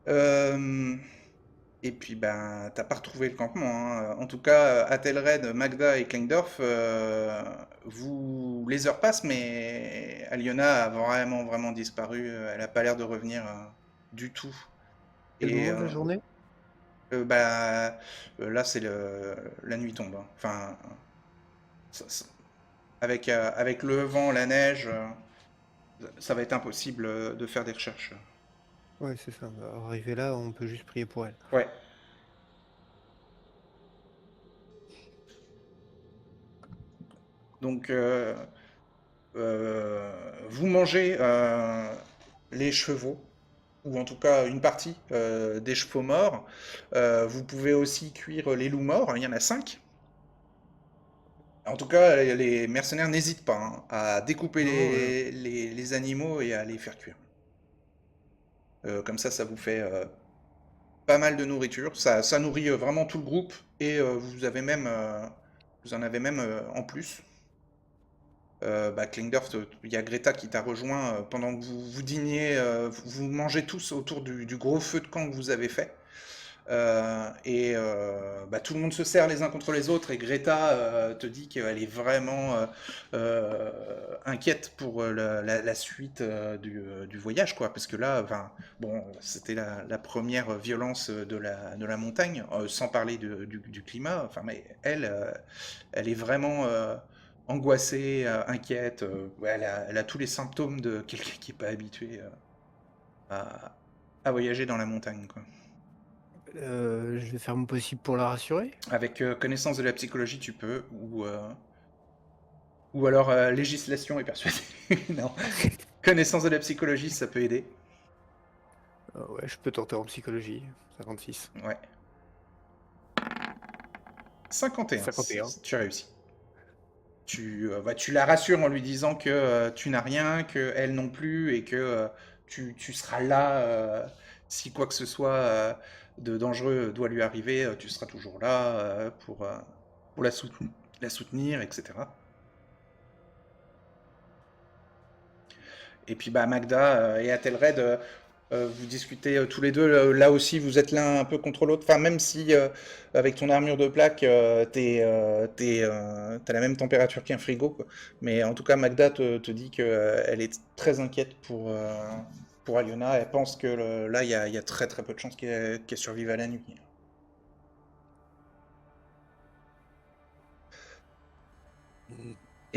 Euh, et puis, ben, t'as pas retrouvé le campement, hein. En tout cas, Athelred, Magda et Klingdorf, les heures passent, mais Aliona a vraiment, vraiment disparu. Elle a pas l'air de revenir du tout. Quel Et moment de la journée? bah, là, c'est la nuit tombe, hein. Enfin, avec le vent, la neige, ça va être impossible de faire des recherches. Ouais, c'est ça. Arrivé là, on peut juste prier pour elle. Ouais. Donc, vous mangez les chevaux, ou en tout cas une partie des chevaux morts. Vous pouvez aussi cuire les loups morts, il y en a 5. En tout cas, les mercenaires n'hésitent pas, hein, à découper Non, les animaux et à les faire cuire. Comme ça vous fait pas mal de nourriture. Ça nourrit vraiment tout le groupe et vous en avez même en plus. Bah, Klingdorf, il y a Greta qui t'a rejoint pendant que vous dîniez, vous mangez tous autour du gros feu de camp que vous avez fait. Bah, tout le monde se sert les uns contre les autres et Greta te dit qu'elle est vraiment inquiète pour la suite du voyage, quoi. Parce que là, enfin, bon, c'était la première violence de la montagne, sans parler du climat. Enfin, mais elle est vraiment angoissée, inquiète. Ouais, elle a tous les symptômes de quelqu'un qui n'est pas habitué à, à voyager dans la montagne, quoi. je vais faire mon possible pour la rassurer. Avec connaissance de la psychologie, tu peux, ou alors législation et persuader. Non. Connaissance de la psychologie, ça peut aider. Ouais, je peux tenter en psychologie. 56. Ouais. 51, 51. tu as réussi. Tu la rassures en lui disant que tu n'as rien, que elle non plus, et que tu seras là si quoi que ce soit de dangereux doit lui arriver, tu seras toujours là pour la soutenir, etc. Et puis bah, Magda et Athelred, vous discutez tous les deux. Là aussi, vous êtes l'un un peu contre l'autre. Enfin, même si avec ton armure de plaque, t'as la même température qu'un frigo, quoi. Mais en tout cas, Magda te dit qu'elle est très inquiète pour Aliona. Elle pense que là, il y a très très peu de chances qu'elle survive à la nuit.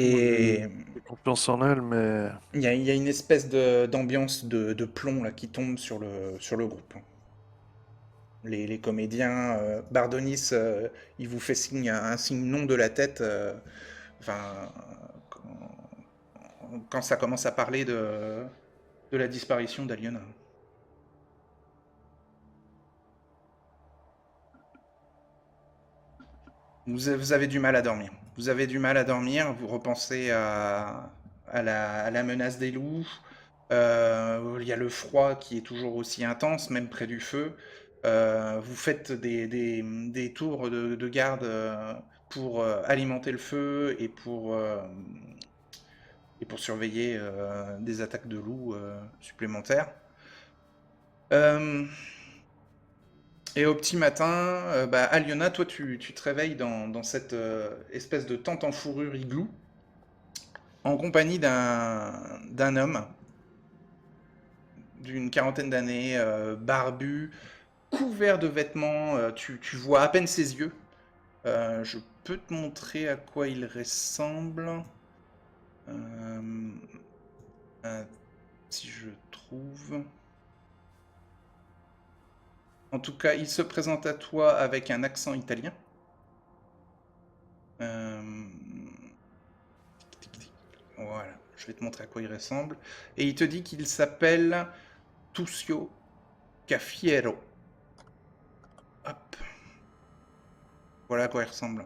Moi, Et j'ai confiance en elle, mais il y a une espèce d'ambiance de plomb là, qui tombe sur le groupe. Les comédiens, Bardonis, il vous fait un signe non de la tête, enfin, quand ça commence à parler de la disparition d'Aliona. Vous avez du mal à dormir. Vous avez du mal à dormir, vous repensez à la menace des loups. Il y a le froid qui est toujours aussi intense, même près du feu. Vous faites des tours de garde pour alimenter le feu et pour surveiller des attaques de loups supplémentaires. Euh, Et au petit matin, bah, Aliona, toi, tu te réveilles dans cette espèce de tente en fourrure igloo, en compagnie d'un homme d'une quarantaine d'années, barbu, couvert de vêtements, tu vois à peine ses yeux. Je peux te montrer à quoi il ressemble. Euh, si je trouve. En tout cas, il se présente à toi avec un accent italien. Euh, Voilà, je vais te montrer à quoi il ressemble. Et il te dit qu'il s'appelle Tuccio Cafiero. Hop, voilà à quoi il ressemble.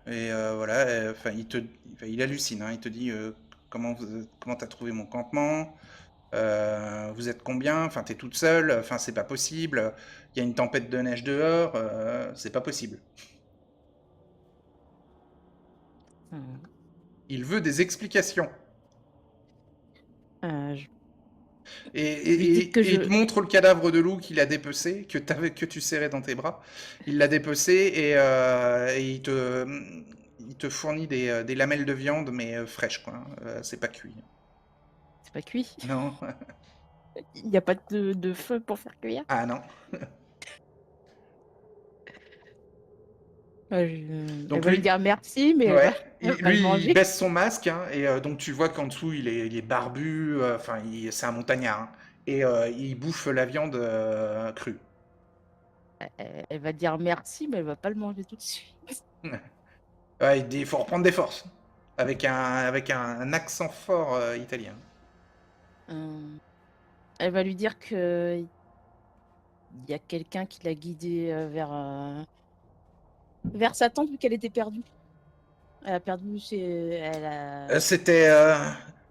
Et voilà, enfin, il hallucine, hein, il te dit comment t'as trouvé mon campement, vous êtes combien, enfin, t'es toute seule, enfin, c'est pas possible, il y a une tempête de neige dehors, c'est pas possible. Hmm. Il veut des explications. Je Et, je lui dis que et il te montre le cadavre de loup qu'il a dépecé, que tu serrais dans tes bras. Il l'a dépecé et il te fournit des lamelles de viande, mais fraîches, quoi, hein. C'est pas cuit. c'est pas cuit. Non. Il n'y a pas de feu pour faire cuire. Ah non. Elle Donc va lui lui, dire merci, mais ouais, elle va pas le lui, il manger. baisse son masque, hein, et donc tu vois qu'en dessous, il est barbu, enfin, c'est un montagnard, hein, et il bouffe la viande crue. Elle va dire merci, mais elle va pas le manger tout de suite. Ouais, il dit, faut reprendre des forces, avec un accent fort italien. Euh, Elle va lui dire que il y a quelqu'un qui l'a guidée vers sa tante vu qu'elle était perdue. Elle a perdu elle a...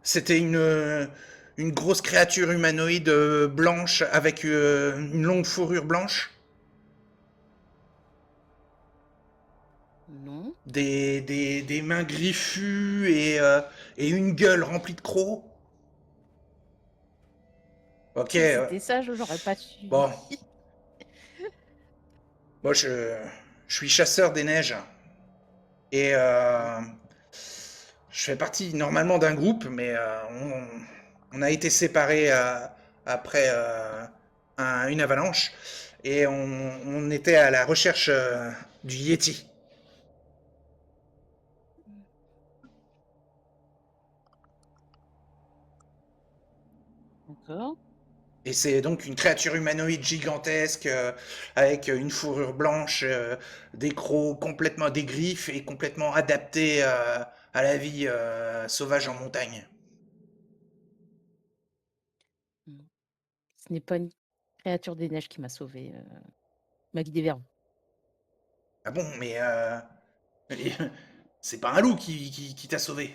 C'était une grosse créature humanoïde blanche avec une longue fourrure blanche, Non. des mains griffues et une gueule remplie de crocs. Ok, Si c'était ça, je l'aurais pas bon, suivi. moi je suis chasseur des neiges et je fais partie normalement d'un groupe, mais on a été séparés après une avalanche et on était à la recherche du Yeti. D'accord. Et c'est donc une créature humanoïde gigantesque avec une fourrure blanche, des crocs complètement des griffes et complètement adaptée à la vie sauvage en montagne. Mm. Ce n'est pas une créature des neiges qui m'a sauvée, m'a guidée vers vous. Ah bon, mais c'est pas un loup qui t'a sauvé.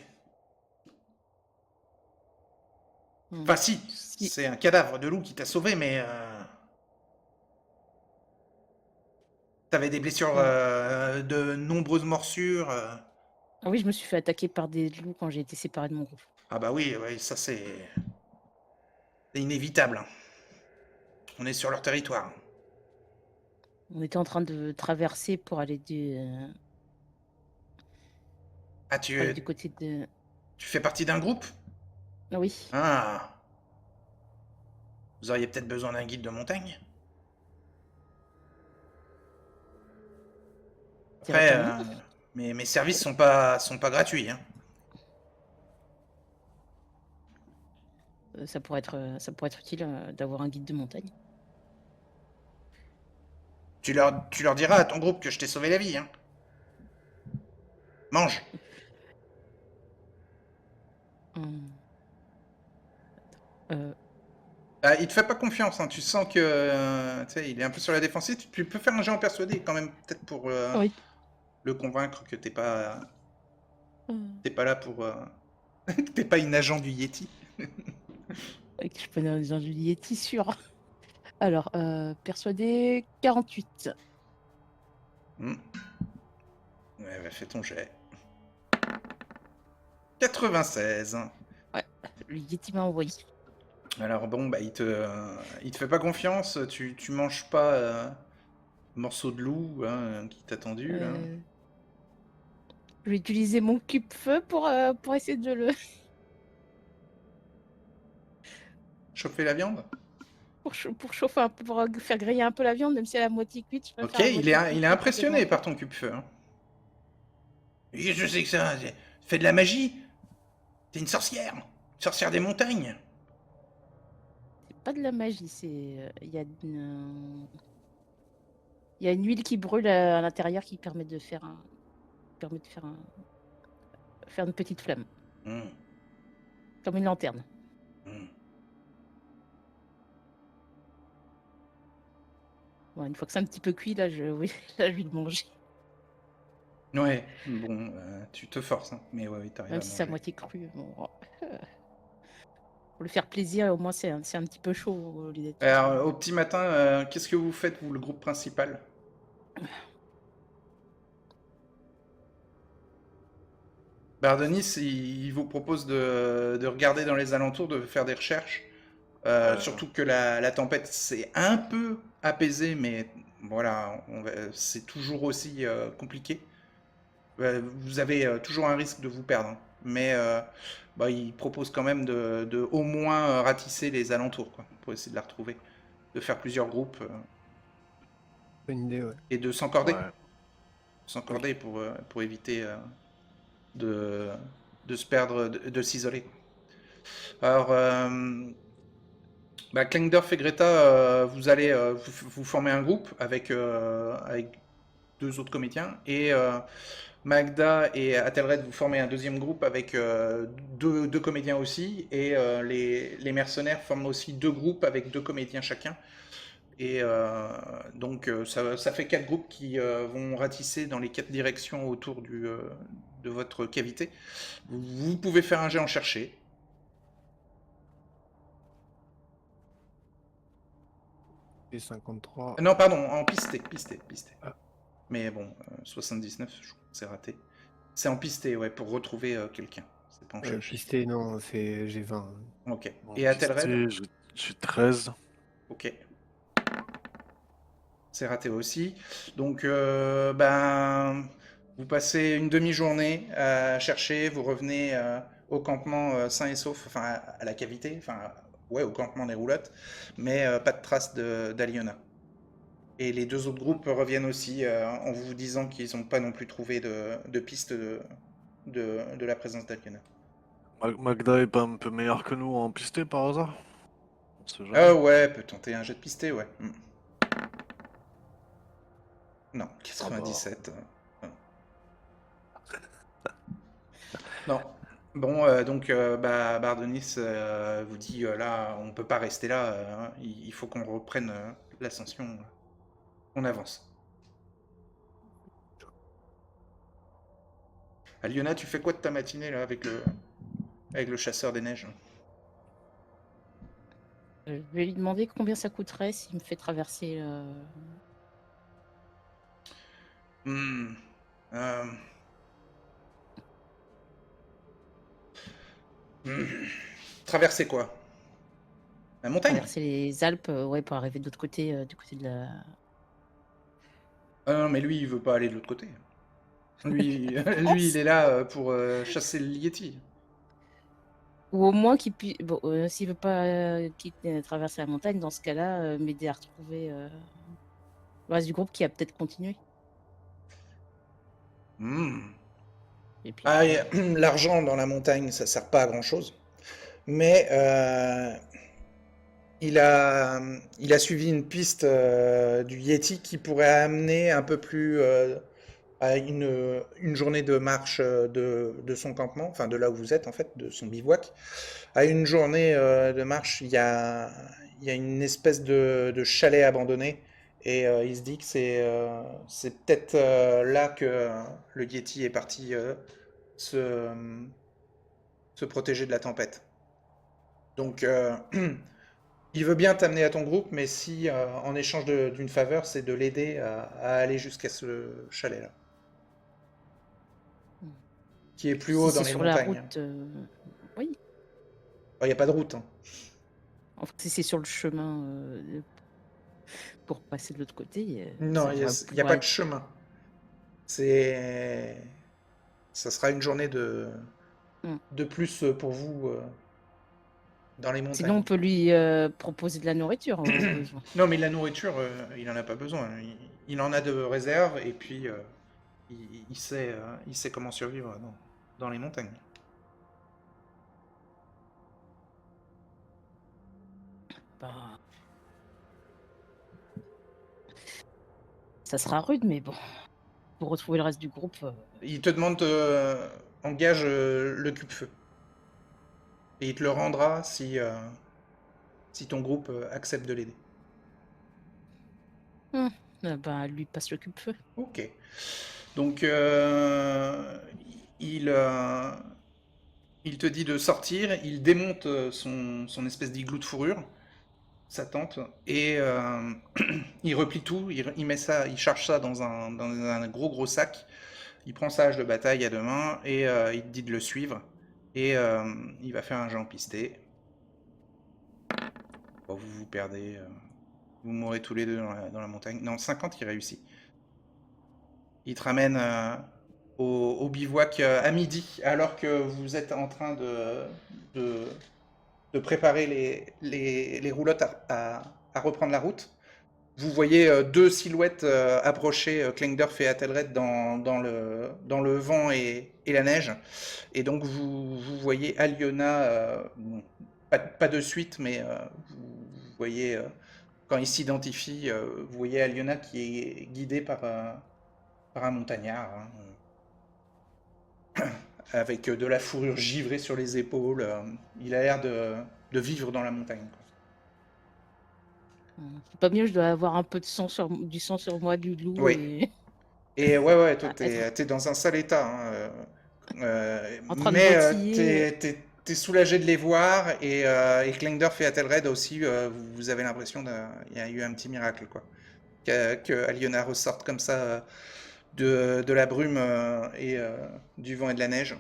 Mm. Enfin si, Si. c'est un cadavre de loup qui t'a sauvé, mais t'avais des blessures Mm. de nombreuses morsures. Ah oui, je me suis fait attaquer par des loups quand j'ai été séparée de mon groupe. Ah bah oui, oui, ça c'est inévitable, hein. On est sur leur territoire. On était en train de traverser Ah, pour aller du côté de... tu fais partie d'un groupe? Ah oui, Ah, vous auriez peut-être besoin d'un guide de montagne? Après, directement. mes services sont pas gratuits, hein. Ça pourrait être utile d'avoir un guide de montagne. Tu leur diras à ton groupe que je t'ai sauvé la vie, hein. Mange. Hum. Euh, Ah, il te fait pas confiance, hein. Tu sens que, tu sais, il est un peu sur la défensive. Tu peux faire un jeu en persuadé quand même, peut-être pour oui. le convaincre que Hum. t'es pas là pour, que t'es pas une agent du Yeti. Et que je peux dans un Yeti sûr. Alors, persuadé 48. Hmm. Ouais, bah, fais ton jet. 96. Ouais, le Yeti m'a envoyé. Alors bon, bah il te fait pas confiance. Tu manges pas morceau de loup hein, qui t'a tendu là. Euh, je vais utiliser mon cube-feu pour essayer de le... Chauffer la viande. pour chauffer un peu, pour faire griller un peu la viande, même si elle est à moitié cuite, je peux Ok, faire à moitié il cuite est pour faire griller un impressionné peu. par ton cube-feu, hein. Et je sais que ça, fais de la magie. T'es une sorcière. Sorcière des montagnes. C'est pas de la magie, il y a une huile qui brûle à l'intérieur qui permet de faire permet de faire une petite flamme, Hmm, comme une lanterne. hmm. Bon, une fois que c'est un petit peu cuit, là, oui, là, je vais le manger. Ouais, bon, tu te forces, hein. Mais ouais, t'arrives Même à si c'est à manger. moitié cru. Bon, pour lui faire plaisir, au moins c'est un petit peu chaud au lieu d'être cuit. Alors, au petit matin, qu'est-ce que vous faites, vous, le groupe principal? Bardenis, il vous propose de regarder dans les alentours, de faire des recherches. Ouais. Surtout que la tempête s'est un peu apaisée, mais voilà, c'est toujours aussi compliqué. Vous avez toujours un risque de vous perdre, hein. Mais bah, il propose quand même de au moins ratisser les alentours, quoi, pour essayer de la retrouver, de faire plusieurs groupes Bonne idée, ouais. et de s'encorder. Ouais. Oui. S'encorder pour éviter de, de se perdre, de s'isoler. Alors, bah, Klangdorf et Greta, vous allez vous former un groupe avec deux autres comédiens et Magda et Athelred, vous formez un deuxième groupe avec deux comédiens aussi et les mercenaires forment aussi deux groupes avec deux comédiens chacun. Et donc ça fait quatre groupes qui vont ratisser dans les quatre directions autour de votre cavité. Vous pouvez faire un jet en chercher. Et 53. Non, pardon, en pisté. Ah, Mais bon, 79, je crois que c'est raté. C'est en pisté, ouais, pour retrouver quelqu'un. C'est pas en chercher. pisté, non, j'ai 20. Ok. Bon, Et Athelred? pisté, j'ai 13. Ok. C'est raté aussi. Donc, ben, vous passez une demi-journée à chercher, vous revenez au campement sain et sauf, enfin à la cavité, enfin ouais, au campement des roulottes, mais pas de traces d'Aliona. Et les deux autres groupes reviennent aussi en vous disant qu'ils n'ont pas non plus trouvé de piste de la présence d'Aliona. Magda est pas un peu meilleure que nous en pisté par hasard? On sait Ah jamais. ouais, peut tenter un jet de pisté, ouais. Non, Ah bah. 97. Non. Bon, donc bah, Bardonis vous dit là, on peut pas rester là, hein, il faut qu'on reprenne l'ascension, on avance. Aliona, tu fais quoi de ta matinée là avec le chasseur des neiges? Je vais lui demander combien ça coûterait s'il me fait traverser. Hmm, euh, hmm. Traverser quoi? La montagne? Traverser les Alpes, ouais, pour arriver de l'autre côté, du côté de la. Ah non, mais lui, il veut pas aller de l'autre côté. Lui, lui, il France. est là pour chasser le Yeti. Ou au moins qu'il puisse. Bon, s'il veut pas traverser la montagne, dans ce cas-là, m'aider à retrouver le reste du groupe qui a peut-être continué. Hmm. Et puis Ah, après. l'argent dans la montagne, ça sert pas à grand chose. Mais il a suivi une piste du Yeti qui pourrait amener un peu plus à une journée de marche de son campement, enfin de là où vous êtes en fait, de son bivouac. À une journée de marche, il y a une espèce de chalet abandonné et il se dit que c'est peut-être là que le Yeti est parti se, se protéger de la tempête. Donc, il veut bien t'amener à ton groupe, mais si en échange d'une faveur, c'est de l'aider à aller jusqu'à ce chalet-là, Hmm. qui est plus Si haut dans c'est les sur la montagnes. route, oui. Il n'y a pas de route, hein. Enfin, si c'est sur le chemin pour passer de l'autre côté, Non, ça il devrait n'y a pouvoir pas de être. chemin. C'est, ça sera une journée Hmm. de plus pour vous dans les Sinon, on montagnes. peut lui proposer de la nourriture au besoin. Non, mais la nourriture, il n'en a pas besoin. Il en a de réserve et puis il sait comment survivre dans les montagnes. Bah, ça sera rude, mais bon. Pour retrouver le reste du groupe. Il te demande, engage le cube-feu. Et il te le rendra si ton groupe accepte de l'aider. Bah, lui passe le cube-feu. Ok. Donc, il, euh, il te dit de sortir, il démonte son espèce d'igloo de fourrure, sa tente, et il replie tout, il met ça, il charge ça dans un gros sac, il prend sa hache de bataille à deux mains, et il te dit de le suivre, et il va faire un jet en pisté. Bon, vous vous perdez, vous mourrez tous les deux dans la montagne. Non, 50, il réussit. Il te ramène au bivouac à midi, alors que vous êtes en train de, de préparer les roulottes à reprendre la route. Vous voyez deux silhouettes approcher Klengdorf et Athelred dans le vent et la neige. Et donc vous voyez Aliona, bon, pas de suite, mais vous voyez, quand il s'identifie, vous voyez Aliona qui est guidée par un montagnard, hein, avec de la fourrure givrée sur les épaules. Il a l'air de vivre dans la montagne, quoi. C'est pas mieux, je dois avoir un peu du sang sur moi, du loup. Oui. Et ouais, toi, Ah, être t'es dans un sale état, hein, en train de mais ventiller. t'es soulagé de les voir, et Klengdorf et Athelred aussi, vous avez l'impression qu'il y a eu un petit miracle, quoi. Que Aliona ressorte comme ça de la brume et du vent et de la neige.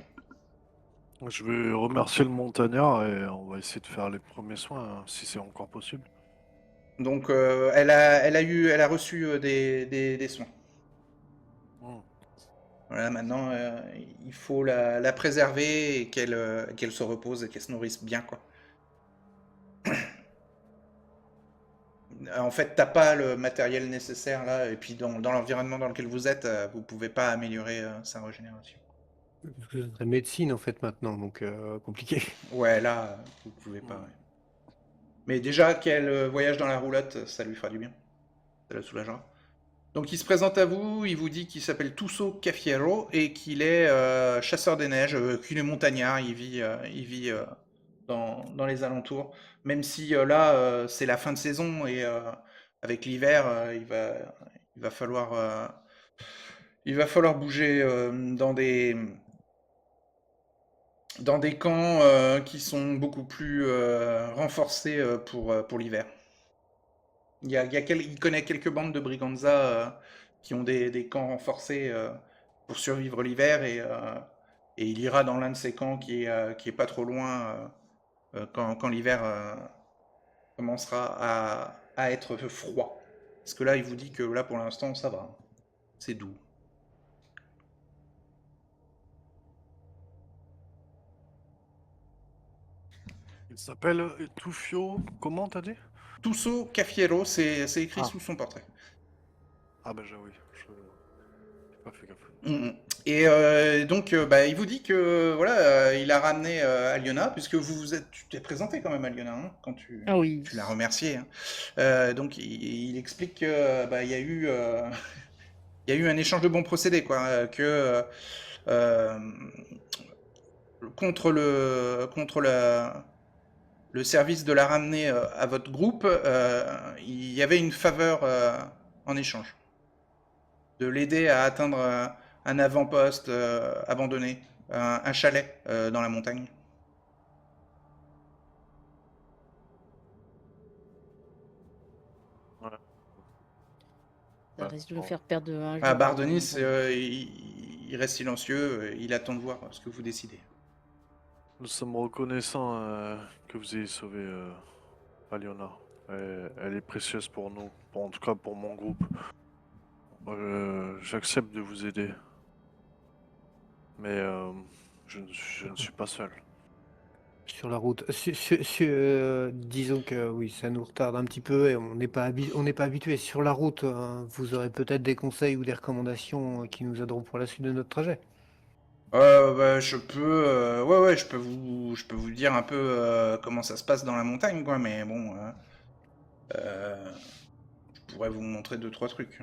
Je vais remercier le montagnard et on va essayer de faire les premiers soins, hein, si c'est encore possible. Donc elle a reçu des soins. Hmm. Voilà, maintenant il faut la préserver et qu'elle se repose et qu'elle se nourrisse bien, quoi. En fait, t'as pas le matériel nécessaire là, et puis dans l'environnement dans lequel vous êtes, vous pouvez pas améliorer sa régénération. La médecine en fait maintenant, donc compliqué. Ouais, là, vous pouvez pas. Hmm. Ouais. Mais déjà qu'elle voyage dans la roulotte, ça lui fera du bien. Ça la soulagera. Donc il se présente à vous, il vous dit qu'il s'appelle Tusso Cafiero et qu'il est chasseur des neiges, qu'il est montagnard, il vit dans les alentours. Même si là, c'est la fin de saison et avec l'hiver, il va falloir bouger dans des camps qui sont beaucoup plus renforcés pour l'hiver. Il connaît quelques bandes de Briganza qui ont des camps renforcés pour survivre l'hiver, et il ira dans l'un de ces camps qui est pas trop loin quand l'hiver commencera à être froid. Parce que là, il vous dit que là, pour l'instant, ça va. C'est doux. Il s'appelle Tufio, comment t'as dit? Tusso Cafiero, c'est écrit Ah. sous son portrait. Ah bah oui, j'ai pas fait gaffe. Et donc, il vous dit que voilà, il a ramené Aliona, puisque tu t'es présenté quand même Aliona, hein, quand Ah oui. tu l'as remercié, hein. Donc, il explique que il y a eu, il y a eu un échange de bons procédés, quoi, que euh, contre le service de la ramener à votre groupe, il y avait une faveur en échange, de l'aider à atteindre un avant-poste abandonné, un chalet dans la montagne. Ouais. Ça Ouais, risque de nous bon. faire perdre un jour. Ah, Bardonis, Bon. il reste silencieux, il attend de voir ce que vous décidez. Nous sommes reconnaissants que vous ayez sauvé Aliona. Elle est précieuse pour nous, en tout cas pour mon groupe. J'accepte de vous aider. Mais je ne suis pas seul. Sur la route. Disons que oui, ça nous retarde un petit peu et on n'est pas habitué. Sur la route, vous aurez peut-être des conseils ou des recommandations qui nous aideront pour la suite de notre trajet. Je peux, ouais, je peux vous dire un peu comment ça se passe dans la montagne, quoi, mais bon, je pourrais vous montrer deux, trois trucs.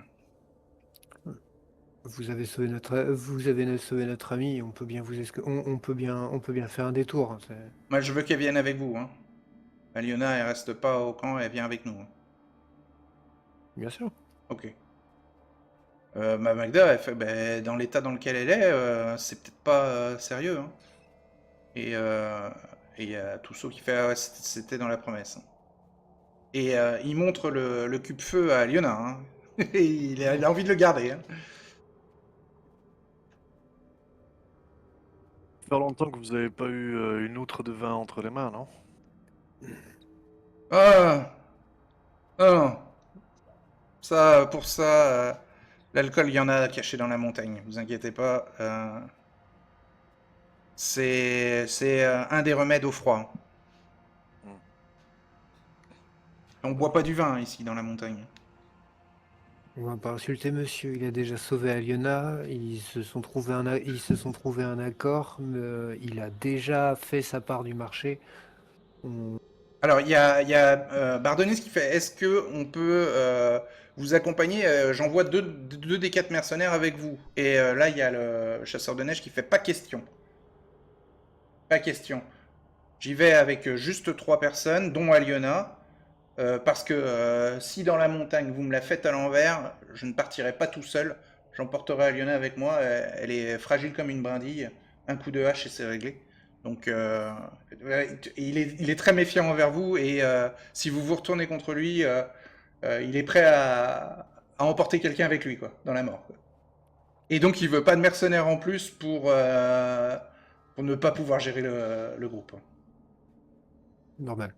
Vous avez sauvé notre ami. On peut bien on peut bien faire un détour, hein, Moi, je veux qu'elle vienne avec vous, hein. Aliona, elle reste pas au camp, elle vient avec nous, hein. bien sûr. Ok. Magda, elle fait, ben, dans l'état dans lequel elle est, c'est peut-être pas sérieux. Hein. Et il y a Toussaint qui fait, ah ouais, c'était dans la promesse. Hein. Et il montre le cube-feu à Liona. Hein. Et il a envie de le garder. Hein. Ça fait longtemps que vous avez pas eu une outre de vin entre les mains, non? Ah, non, ça, pour ça, l'alcool, il y en a caché dans la montagne. Vous inquiétez pas. C'est un des remèdes au froid. On boit pas du vin ici dans la montagne. On va pas insulter monsieur, il a déjà sauvé Aliona, ils se sont trouvés un accord, mais il a déjà fait sa part du marché. Alors, il y a Bardonis qui fait, est-ce que on peut vous accompagner? J'envoie deux des 4 mercenaires avec vous. Et là, il y a le chasseur de neige qui fait, pas question. Pas question. J'y vais avec juste 3 personnes, dont Aliona. Parce que si dans la montagne vous me la faites à l'envers, je ne partirai pas tout seul. J'emporterai Aliona avec moi. Elle est fragile comme une brindille. Un coup de hache et c'est réglé. Donc ouais, il est très méfiant envers vous et si vous vous retournez contre lui, il est prêt à emporter quelqu'un avec lui quoi, dans la mort. Quoi. Et donc il veut pas de mercenaires en plus pour ne pas pouvoir gérer le groupe. Normal.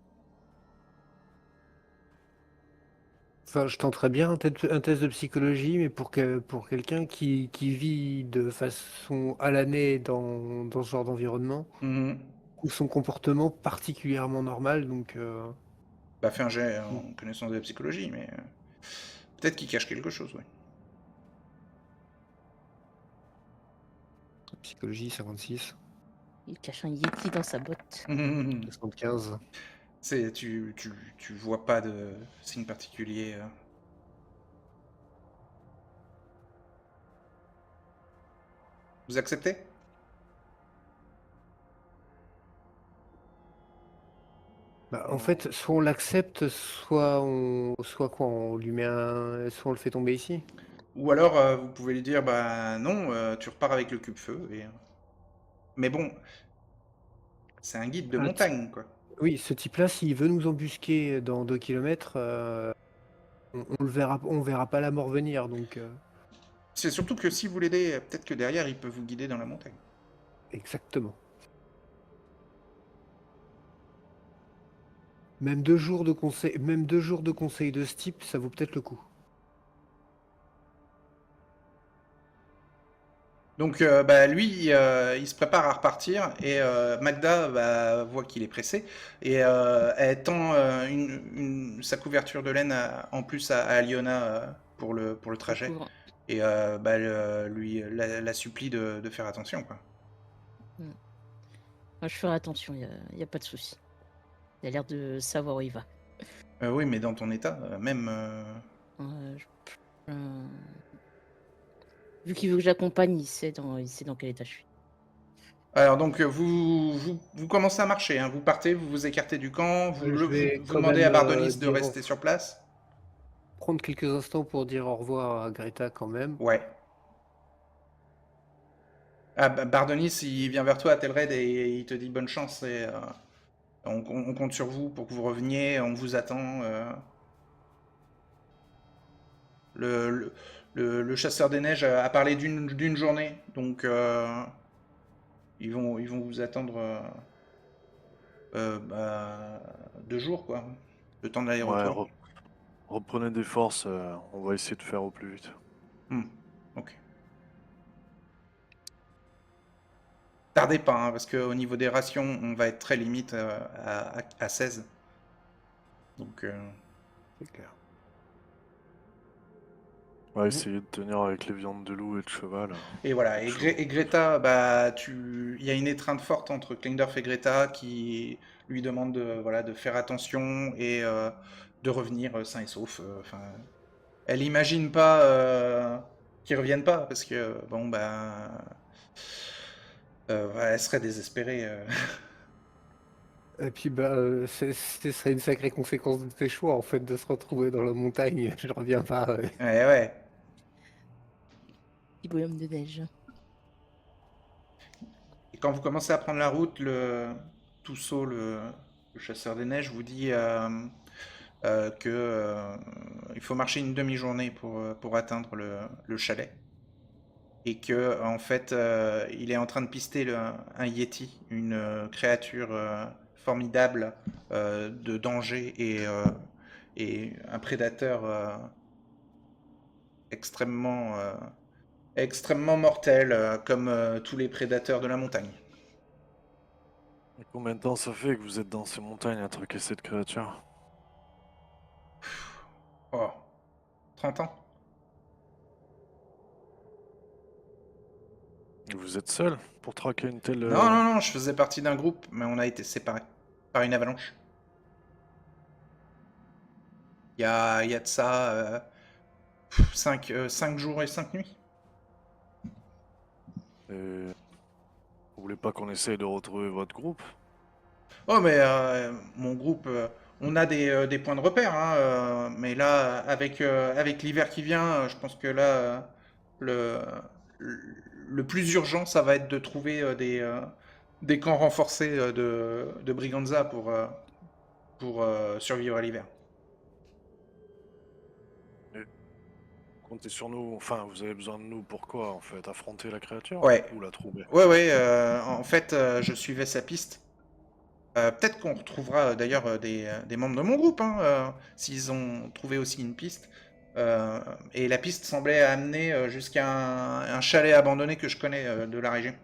Enfin, je tenterais bien un test de psychologie, mais pour quelqu'un qui vit de façon à l'année dans ce genre d'environnement, Mhm. ou son comportement particulièrement normal, donc Bah fais un jet en connaissance de la psychologie, mais peut-être qu'il cache quelque chose, ouais. psychologie 56, Il cache un Yeti dans sa botte. 75. Tu vois pas de signe particulier. Vous acceptez? Bah, en fait, soit on l'accepte, soit on lui met soit on le fait tomber ici. Ou alors vous pouvez lui dire bah non, tu repars avec le cube-feu. Mais bon, c'est un guide de Ah, montagne, quoi. Oui, ce type-là, s'il veut nous embusquer dans 2 kilomètres, on verra pas la mort venir, donc C'est surtout que si vous l'aidez, peut-être que derrière il peut vous guider dans la montagne. exactement. Même 2 jours de conseil de ce type, ça vaut peut-être le coup. Donc bah, lui, il se prépare à repartir et Magda bah, voit qu'il est pressé et elle tend sa couverture de laine en plus à Aliona pour le trajet Couvre. et bah, lui la supplie de faire attention. Quoi. Moi, je ferai attention, il n'y a pas de souci. Il a l'air de savoir où il va. Oui, mais dans ton état, même... Vu qu'il veut que j'accompagne, il sait dans quel état je suis. Alors donc vous commencez à marcher, hein. Vous partez, vous vous écartez du camp, vous Je vais vous quand demandez même à Bardonis de dire rester sur place. prendre quelques instants pour dire au revoir à Greta quand même. Ouais. Ah, Bardonis, il vient vers toi à Telred et il te dit bonne chance et on compte sur vous pour que vous reveniez, on vous attend. Le, le, le chasseur des neiges a parlé d'une journée, donc ils vont vous attendre bah, 2 jours, quoi. Le temps de Ouais, l'aéroport. reprenez des forces, on va essayer de faire au plus vite. Ok. Tardez pas, hein, parce qu'au niveau des rations, on va être très limite à 16. Donc, C'est clair. On va essayer de tenir avec les viandes de loup et de cheval. et voilà. Et, Chaud. Et Greta, bah, il y a une étreinte forte entre Klingdorf et Greta qui lui demande voilà, de faire attention et de revenir sain et sauf. Enfin, elle imagine pas qu'ils reviennent pas, parce que, bon, bah, ouais, elle serait désespérée. Et puis bah, ce serait une sacrée conséquence de tes choix en fait de se retrouver dans la montagne. Je reviens pas. Ouais, ouais. Petit bonhomme de neige. Et quand vous commencez à prendre la route, Toussaint, le chasseur des neiges, vous dit que il faut marcher une demi-journée pour atteindre le chalet. Et que en fait, il est en train de pister un yeti, une créature formidable de danger et un prédateur extrêmement, extrêmement mortel, comme tous les prédateurs de la montagne. Et combien de temps ça fait que vous êtes dans ces montagnes à traquer cette créature? Oh, 30 ans? Et vous êtes seul pour traquer une telle... Non, non, non, je faisais partie d'un groupe, mais on a été séparés par une avalanche. Il y a de ça 5 jours et 5 nuits. Et vous voulez pas qu'on essaye de retrouver votre groupe? Oh, mais mon groupe, on a des points de repère, hein, mais là, avec l'hiver qui vient, je pense que là, le, le plus urgent, ça va être de trouver des camps renforcés de Briganza pour survivre à l'hiver. Comptez sur nous, enfin vous avez besoin de nous pour quoi en fait? Affronter la créature? Ouais, Ou la trouver? ouais, ouais, en fait, je suivais sa piste. Peut-être qu'on retrouvera d'ailleurs des membres de mon groupe, hein, s'ils ont trouvé aussi une piste. Et la piste semblait amener jusqu'à un chalet abandonné que je connais de la région.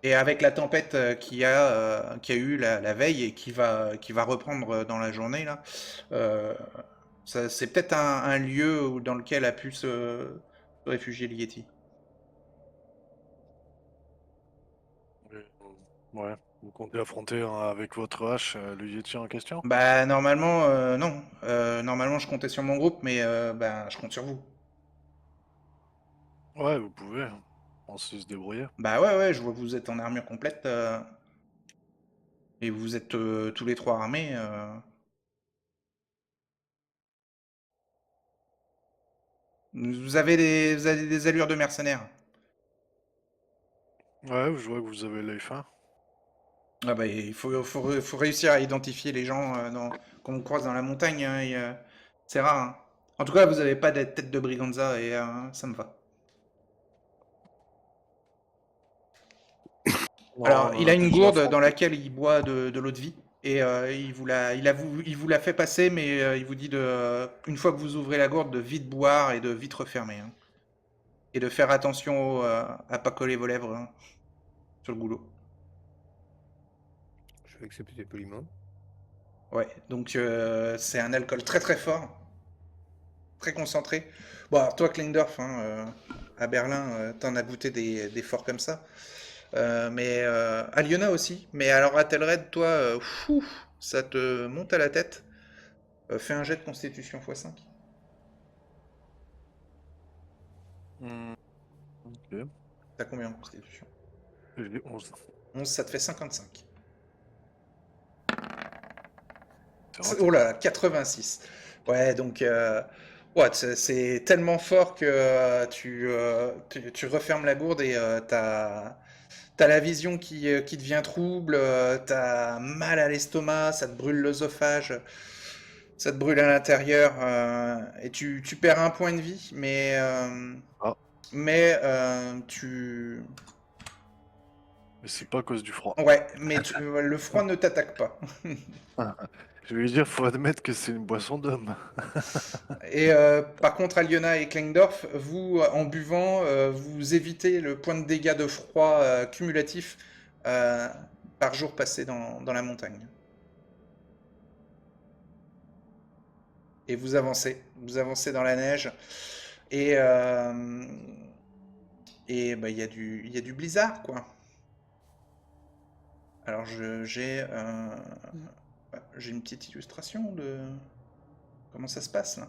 Et avec la tempête qu'il y a eu la veille et qui va reprendre dans la journée, là, euh, c'est peut-être un lieu dans lequel a pu se réfugier le Yeti. Et, ouais. Vous comptez affronter avec votre hache le Yeti en question? Bah normalement non. Normalement je comptais sur mon groupe, mais bah, je compte sur vous. Ouais, vous pouvez, hein. On sait se débrouiller. Bah ouais, ouais, je vois que vous êtes en armure complète et vous êtes tous les trois armés. Vous avez des allures de mercenaires. Ouais, je vois que vous avez l'œil fin. Ah bah, faut réussir à identifier les gens qu'on croise dans la montagne, hein, c'est rare, hein. En tout cas, vous avez pas de tête de Briganza et ça me va. Alors, On il en a a une déjà gourde dans affronté. laquelle il boit de l'eau de vie et il vous la fait passer, mais il vous dit une fois que vous ouvrez la gourde, de vite boire et de vite refermer, hein. Et de faire attention à pas coller vos lèvres hein, sur le goulot. Je vais accepter poliment. Ouais, donc c'est un alcool très très fort, très concentré. Bon, alors toi, Klingdorf, hein, à Berlin, t'en as goûté des forts comme ça. Mais à Lyonna aussi. Mais alors à Telred, toi, fou, ça te monte à la tête. Fais un jet de constitution x5. Hmm, ok. T'as combien en constitution? J'ai 11. 11, ça te fait 55. C'est raté. Oh là là, 86. Ouais, donc ouais, c'est tellement fort que tu refermes la gourde et t'as la vision qui devient trouble, t'as mal à l'estomac, ça te brûle l'œsophage, ça te brûle à l'intérieur et tu perds un point de vie, Ah, tu... mais c'est pas à cause du froid. Ouais, le froid ne t'attaque pas. Je vais lui dire, faut admettre que c'est une boisson d'homme. Et par contre, Aliona et Klengdorf, vous, en buvant, vous évitez le point de dégâts de froid cumulatif euh, par jour passé dans la montagne. Et vous avancez dans la neige, et bah, il y a du blizzard, quoi. Alors j'ai une petite illustration de comment ça se passe là.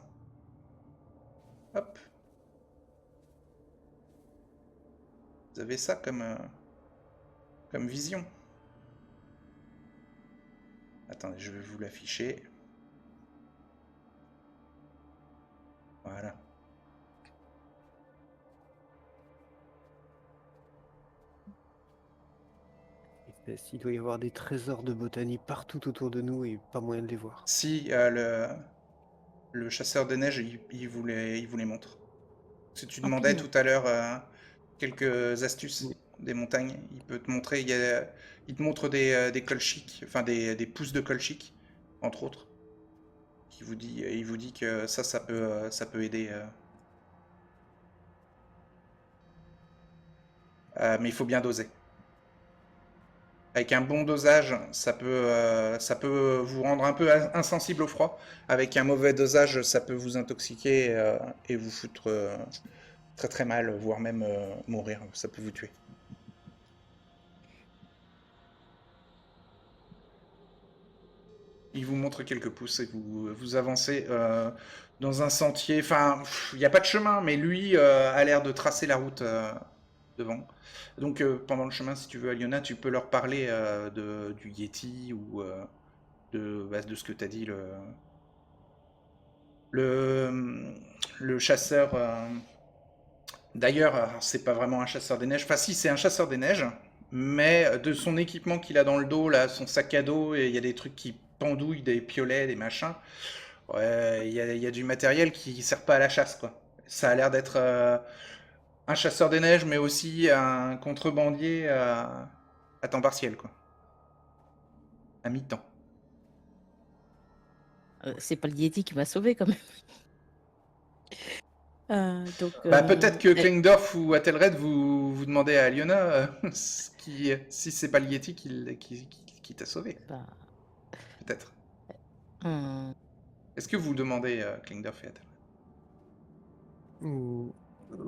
Hop, vous avez ça comme vision. Attendez, je vais vous l'afficher. Voilà. Il doit y avoir des trésors de botanie partout autour de nous et pas moyen de les voir. Si le chasseur des neiges, il vous les montre. Si tu Ah, demandais punaise. tout à l'heure quelques astuces des montagnes, il peut te montrer. Il te montre des colchiques, enfin des pousses de colchiques, entre autres. Il vous dit que ça peut aider. Mais il faut bien doser. Avec un bon dosage, ça peut vous rendre un peu insensible au froid. Avec un mauvais dosage, ça peut vous intoxiquer et vous foutre très très mal, voire même mourir. Ça peut vous tuer. Il vous montre quelques pouces et vous avancez dans un sentier. Enfin, il n'y a pas de chemin, mais lui a l'air de tracer la route devant. Donc pendant le chemin, si tu veux, Aliona, tu peux leur parler du Yeti ou de ce que t'as dit, le, le chasseur. D'ailleurs, c'est pas vraiment un chasseur des neiges. Enfin, si, c'est un chasseur des neiges, mais de son équipement qu'il a dans le dos, là, son sac à dos, et il y a des trucs qui pendouillent, des piolets, des machins. Ouais, il y a du matériel qui sert pas à la chasse, quoi. Ça a l'air d'être un chasseur des neiges, mais aussi un contrebandier à temps partiel, quoi. À mi-temps. C'est pas le Yeti qui m'a sauvé quand même. Donc, Bah, peut-être que Klingdorf ou Athelred vous demandez à Aliona si c'est pas le Yeti qui t'a sauvé. bah, Peut-être. hum, Est-ce que vous demandez Klingdorf et Athelred? Ou-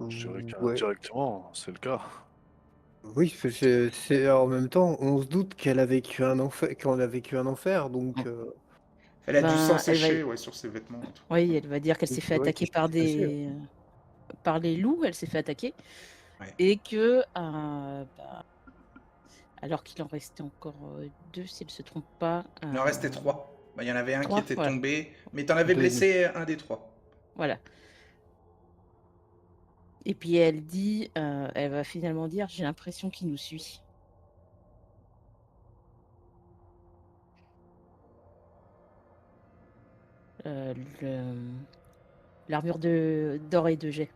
Je dirais Ouais. qu'indirectement, c'est le cas. Oui, en même temps, on se doute qu'elle a vécu un enfer, qu'on a vécu un enfer, donc Elle a du sang ben, séché ouais, sur ses vêtements et tout. oui, elle va dire qu'elle s'est fait ouais, attaquer qu'est-ce qui s'est passé? par les loups, elle s'est fait attaquer, Ouais. et que alors qu'il en restait encore 2, si elle ne se trompe pas. Il en restait 3. Bah, il y en avait un qui 3, était voilà. tombé, mais t'en avais Deux ennemis. blessé un des 3. Voilà. Et puis elle dit, elle va finalement dire, j'ai l'impression qu'il nous suit. L'armure d'or et de jet.